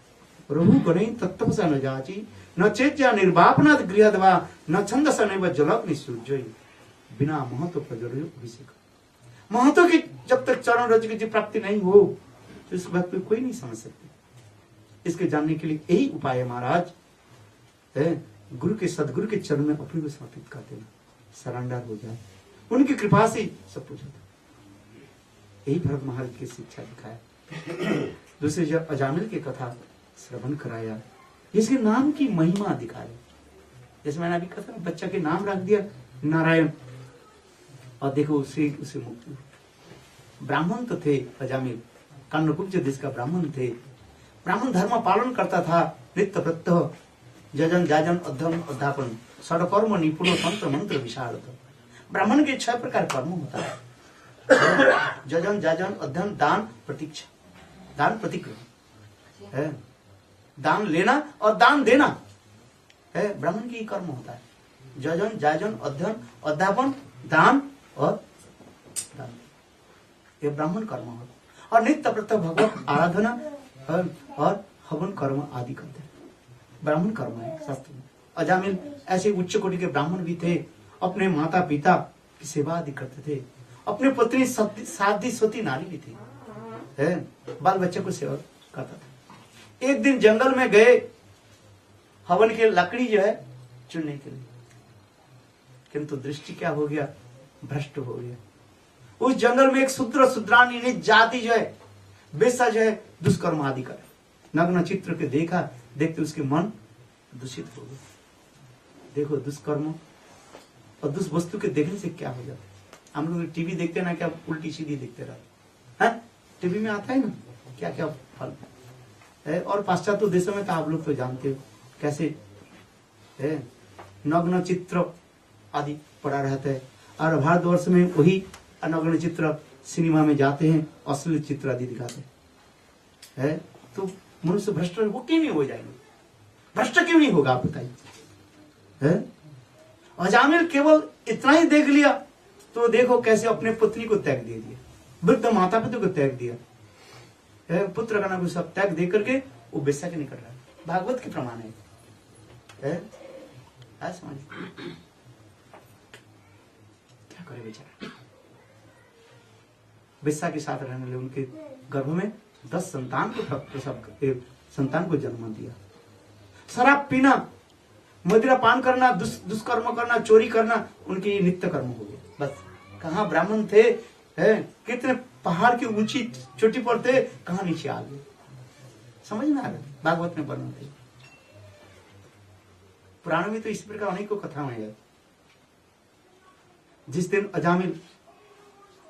Speaker 1: रघु गणेन तत्व सा न जाची, न चेत्या निर्वापनात् गृहद्वा, न छंद सा नैव जलग्नि सूर्य, बिना महत्व प्रजोर्यो अभिषेक। महत्व की जब तक चरण रज की प्राप्ति नहीं हो तो इस बात को कोई नहीं समझ सकते। इसके जानने के लिए यही उपाय है महाराज, गुरु के सदगुरु के चरण में अपने को समर्पित कर देना, सरेंडर हो जाए, उनकी कृपा से सब कुछ होता है। यही भरत महाराज की शिक्षा दिखाया। दूसरे जब अजामिल की कथा श्रवण कराया, इसके नाम की महिमा दिखाई। जैसे मैंने अभी कहा था, बच्चा के नाम रख दिया नारायण, और देखो उसे मुक्ति। ब्राह्मण तो थे अजामिल, कर्णकुब्ज देश का ब्राह्मण थे, ब्राह्मण धर्म पालन करता था, नित्य प्रत्यह जजन जाजन अध्ययन अध्यापन षडकर्म निपुण तंत्र मंत्र विशारद। ब्राह्मण के 6 प्रकार कर्म होता है, जजन जाजन अध्ययन दान प्रतीक्षा, दान प्रतिक्रम है, दान लेना और दान देना है, ब्राह्मण की कर्म होता है। जजन जाजन अध्ययन अध्यापन दान और दान, ये ब्राह्मण कर्म होता। और नित्य प्रत्यह भगवत आराधना और हवन कर्म आदि करते हैं, ब्राह्मण कर्म है शास्त्र में। अजामिल ऐसे उच्च कोटि के ब्राह्मण भी थे, अपने माता पिता की सेवा आदि करते थे, अपने पत्नी साध्वी सती नारी भी थी, बाल बच्चे को सेवा करता था। एक दिन जंगल में गए हवन के लकड़ी जो है चुनने के लिए, किंतु दृष्टि क्या हो गया, भ्रष्ट हो गया। उस जंगल में एक शूद्र शूद्रानी जाति जो है, बेसा जो है दुष्कर्म आदि कर, नग्न चित्र के देखा, देखते उसके मन दूषित हो गया। देखो दुष्कर्म और दुष्ट वस्तु के देखने से क्या हो जाता है। हम लोग टीवी देखते हैं ना, क्या उल्टी सीधी देखते रहते हैं, टीवी में आता है ना क्या क्या फल है। और पाश्चात्य देशों में तो आप लोग तो जानते हो कैसे है, नग्न चित्र आदि पड़ा रहता है। और भारतवर्ष में वही नग्न चित्र सिनेमा में जाते हैं, अश्लील चित्र आदि दिखाते हैं। तो मनुष्य भ्रष्ट वो क्यों नहीं हो जाएंगे, भ्रष्ट क्यों नहीं होगा आप बताइए। अजामिल केवल इतना ही देख लिया तो देखो कैसे अपने पुत्री को त्याग दे दिया, वृद्ध माता पिता को त्याग दिया, पुत्र का नाम सब त्याग दे करके वो बेसा के निकल रहा है। भागवत के प्रमाण है। समझ क्या करे बेचारा, बेसा के साथ रहने लगे, उनके गर्भ में 10 संतान को प्रसव संतान को जन्म दिया। शराब पीना, मदिरा पान करना, दुष्कर्म करना, चोरी करना उनकी नित्य कर्म हो गए। बस कहाँ ब्राह्मण थे, कितने पहाड़ की ऊंची चोटी पर थे, कहाँ नीचे आ गए। समझ में आ रहा, भागवत में वर्णन थे। पुराणों में तो इस प्रकार अनेकों कथाएं हैं। जिस दिन अजामिल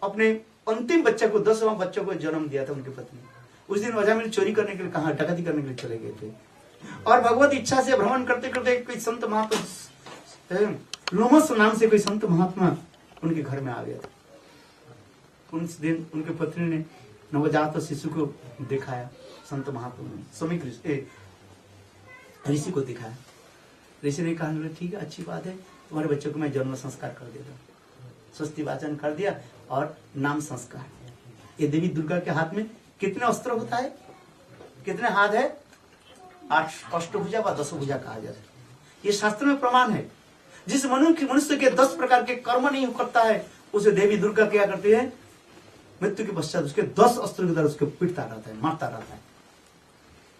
Speaker 1: अपने अंतिम बच्चे को 10वां बच्चे को जन्म दिया था उनकी पत्नी, उस दिन अजामिल चोरी करने के लिए कहा, डकैती करने के लिए चले गए थे। और भगवत इच्छा से भ्रमण करते करते कोई संत महात्मा, लोमस नाम से कोई संत महात्मा उनके घर में आ गया था। उस दिन उनके पत्नी ने नवजात शिशु को दिखाया, संत महात्मा ने समीक ऋषि को दिखाया। ऋषि ने कहा ठीक है, अच्छी बात है, तुम्हारे बच्चे को मैं जन्म संस्कार कर देता हूँ। स्वस्ति वाचन कर दिया और नाम संस्कार। ये देवी दुर्गा के हाथ में कितने अस्त्र होता है, कितने हाथ है, 8 अष्टभुजा व 10 भुजा कहा जाता है। ये शास्त्र में प्रमाण है। जिस मनुष्य के 10 प्रकार के कर्म नहीं करता है, उसे देवी दुर्गा क्या करती है, मृत्यु के पश्चात उसके 10 अस्त्रों के द्वारा उसको पीटता रहता है, मारता रहता है।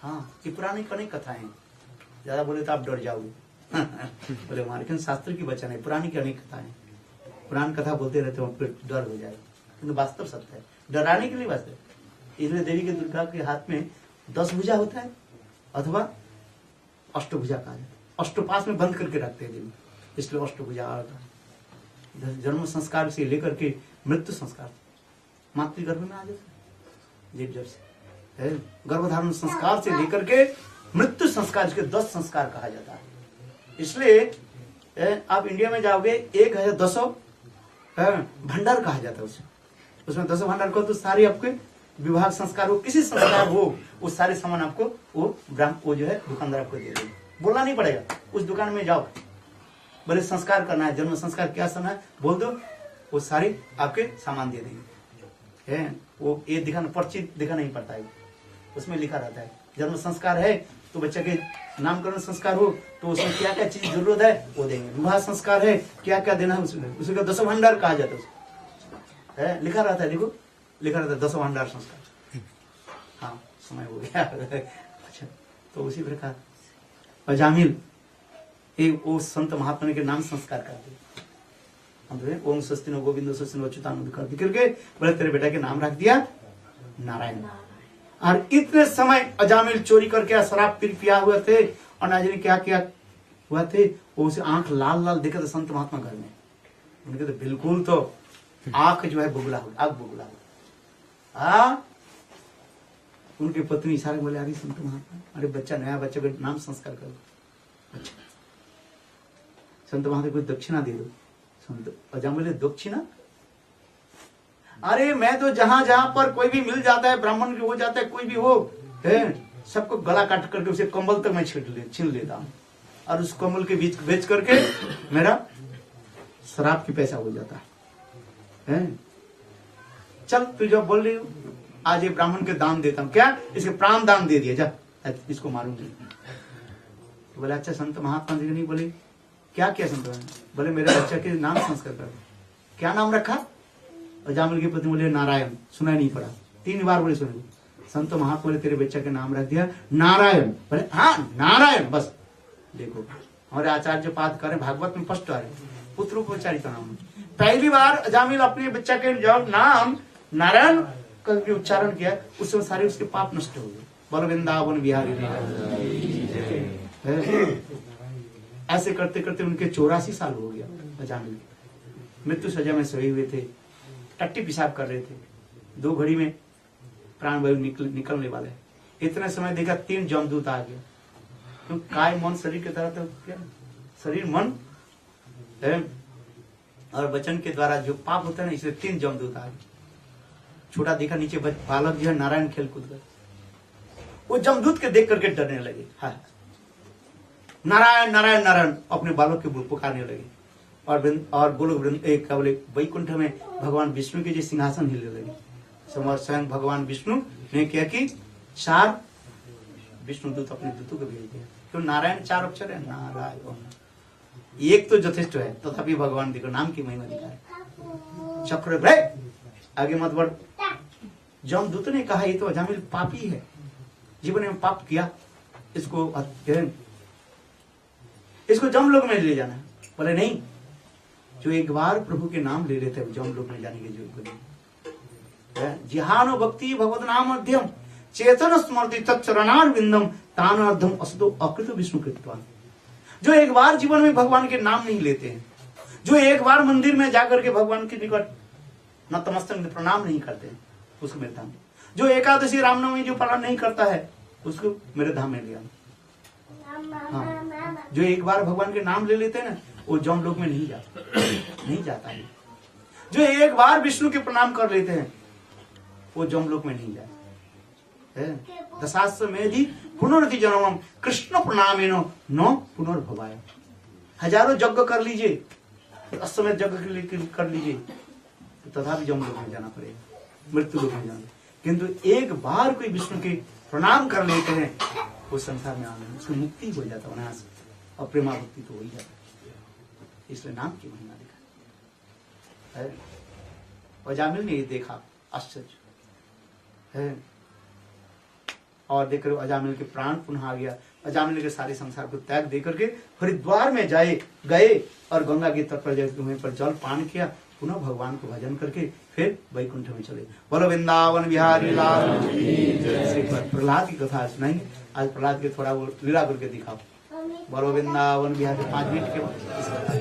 Speaker 1: हाँ, ये पुरानी अनेक कथाएं हैं, ज्यादा बोले तो आप डर जाओगे। बोले हमारे शास्त्र की वचन है, पुरानी की अनेक कथाएं, पुराण कथा बोलते रहते हैं, फिर डर हो जाएगा, किंतु वास्तव सत्य है, डराने के लिए वास्तव। इसलिए देवी के दुर्गा के हाथ में 10 भुजा होता है अथवा अष्टभुजा कहा जाता है, अष्टपास में बंद करके रखते हैं देवी, इसलिए अष्टभुजा। जन्म संस्कार से लेकर के मृत्यु संस्कार मातृगर्भ में आ जाता है, जब से गर्भधारण संस्कार से लेकर के मृत्यु संस्कार, इसके 10 संस्कार कहा जाता है। इसलिए आप इंडिया में जाओगे 10 भंडार कहा जाता है उसमें 10 भंडार को, तो सारे आपके विवाह संस्कार हो, किसी संस्कार हो, वो सारे सामान आपको वो जो है दुकानदार आपको दे देंगे, बोलना नहीं पड़ेगा। उस दुकान में जाओ, बोले संस्कार करना है, जन्म संस्कार क्या करना है बोल दो, वो सारे आपके सामान दे देंगे। वो ये दिखाना, पर्ची दिखाना नहीं पड़ता है, उसमें लिखा रहता है। जन्म संस्कार है तो बच्चे के नामकरण संस्कार हो तो उसमें क्या क्या चीज जरूरत है वो देंगे। विवाह संस्कार है, क्या क्या देना है उसका 10 भंडार कहा जाता है, लिखा रहता है, देखो लिखा रहता है 10 भंडार संस्कार। हाँ, समय हो गया। अच्छा, तो उसी प्रकार अजामिल एक वो संत महात्मा के नाम संस्कार करते, ओम स्वस्ति नो गोविंदो स्वस्ति नो अच्युतानंद कर करके बोले तेरे बेटा के नाम रख दिया नारायण। और इतने समय अजामिल चोरी करके शराब पिया हुए थे, और ना जाने क्या क्या हुआ थे, वो उसे आंख लाल लाल दिखे थे संत महात्मा घर में। उनके तो बिल्कुल तो आंख जो है बुगला हुआ, आग बुगला हुआ। उनकी पत्नी इशारे बोले अरे संत महात्मा, अरे बच्चा नया बच्चे का नाम संस्कार करो। अच्छा, संत महात्मा को दक्षिणा दे दो। संत अजामिल दक्षिणा, अरे मैं तो जहां जहां पर कोई भी मिल जाता है, ब्राह्मण भी हो जाता है, कोई भी हो, सबको गला काट करके उसे कम्बल तक मैं छीन लेता हूं, और उस कम्बल के बीच बेच करके मेरा शराब की पैसा हो जाता है। चल तू जो बोल रही हो, आज ये ब्राह्मण के दान देता हूं, क्या इसके प्राण दान दे दिया, जा इसको मारूंगी। तो बोले अच्छा संत महात्मा जी नहीं, बोले क्या किया संत महात्मा, बोले मेरे बच्चे के नाम संस्कार कर। क्या नाम रखा? अजामिल के पति बोले नारायण, सुना नहीं पड़ा, 3 बार बोले सुने। संत महात्मा बोले तेरे बच्चा के नाम रख दिया नारायण। बोले हाँ नारायण, बस देखो हमारे आचार्य पाठ करें, भागवत में स्पष्ट आ रहे, पुत्रोपचारित नाम। पहली बार अजामिल अपने बच्चा के जब नाम नारायण करके उच्चारण किया, उस समय सारे उसके पाप नष्ट हो गए। बोलो वृंदावन बिहारी। ऐसे करते करते उनके 84 साल हो गया। अजामिल मृत्यु सजा में सोए हुए थे, टट्टी पेशाब कर रहे थे, 2 घड़ी में प्राण वायु निकलने वाले। इतने समय देखा 3 जमदूत आ गए। तो काय मन शरीर की तरह, तो क्या शरीर मन और वचन के द्वारा जो पाप होता है ना, इसलिए 3 जमदूत आ गए। छोटा देखा नीचे बालक जो है नारायण खेल कूद कर, वो जमदूत के देख करके डरने लगे। हाँ, नारायण नारायण नारायण अपने बालक के पुकारने लगे। और बोलो क्या बोले, वैकुंठ में भगवान विष्णु के जो सिंहासन हिलने लगे। स्वयं भगवान विष्णु ने क्या कि 4 विष्णु दूत अपने दूतों को भेज दिया। तो नारायण 4 अक्षर है, नारायण एक तो यथेष्ट है, तथापि भगवान देखो नाम की महिमा दिखा। चक्र आगे मत बढ़। जमदूत ने कहा ये तो अजामिल पापी है, जीवन में पाप किया, इसको जमलोक में ले जाना। बोले नहीं, जो एक बार प्रभु के नाम ले लेते हैं जमलोक में जाने के योग्य। जिहानो भक्ति भगवत नाम मध्यम चेतन स्मृति तत्चरणार विंदम तानार्धम असदो अकृत विष्णु कृतवान। जो एक बार जीवन में भगवान के नाम नहीं लेते हैं, जो एक बार मंदिर में जाकर के भगवान के निकट नतमस्तक प्रणाम नहीं करते हैं, उसको मेरे धाम। जो एकादशी रामनवमी जो पालन नहीं करता है, उसको मेरे धाम में लिया। हाँ, जो एक बार भगवान के नाम ले लेते हैं ना, वो जमलोक में नहीं जाता है। जो एक बार विष्णु के प्रणाम कर लेते हैं, वो जमलोक में नहीं जाता। दशास्त्र में भी पुनर्ति जन्मम कृष्ण प्रणामेनो न पुनर्भवाय। हजारों यज्ञ कर लीजिए, अश्वमेध यज्ञ कर लीजिए, तो तथापि जमलोक में जाना पड़ेगा, मृत्यु लोक में जाना। किंतु एक बार कोई विष्णु के प्रणाम कर लेते हैं, वो संसार में आने उसकी मुक्ति हो जाता है वहां से, और प्रेमा भक्ति तो हो ही जाता है। इसलिए नाम की महिमा दिखा है। अजामिल ने ये देखा, आश्चर्य है। और देखकर अजामिल के प्राण पुनः आ गया। अजामिल के सारे संसार को त्याग देकर के हरिद्वार में गए और गंगा के तट पर जाकर वहीं पर जल पान किया, पुनः भगवान को भजन करके फिर वैकुंठ में चले। बोलो वृंदावन बिहारी लाल श्री प्रहलाद की कथा सुनाएंगे आज। प्रहलाद के थोड़ा वो लीला करके दिखाओ। बोलो वृंदावन बिहारी 5 मिनट के बाद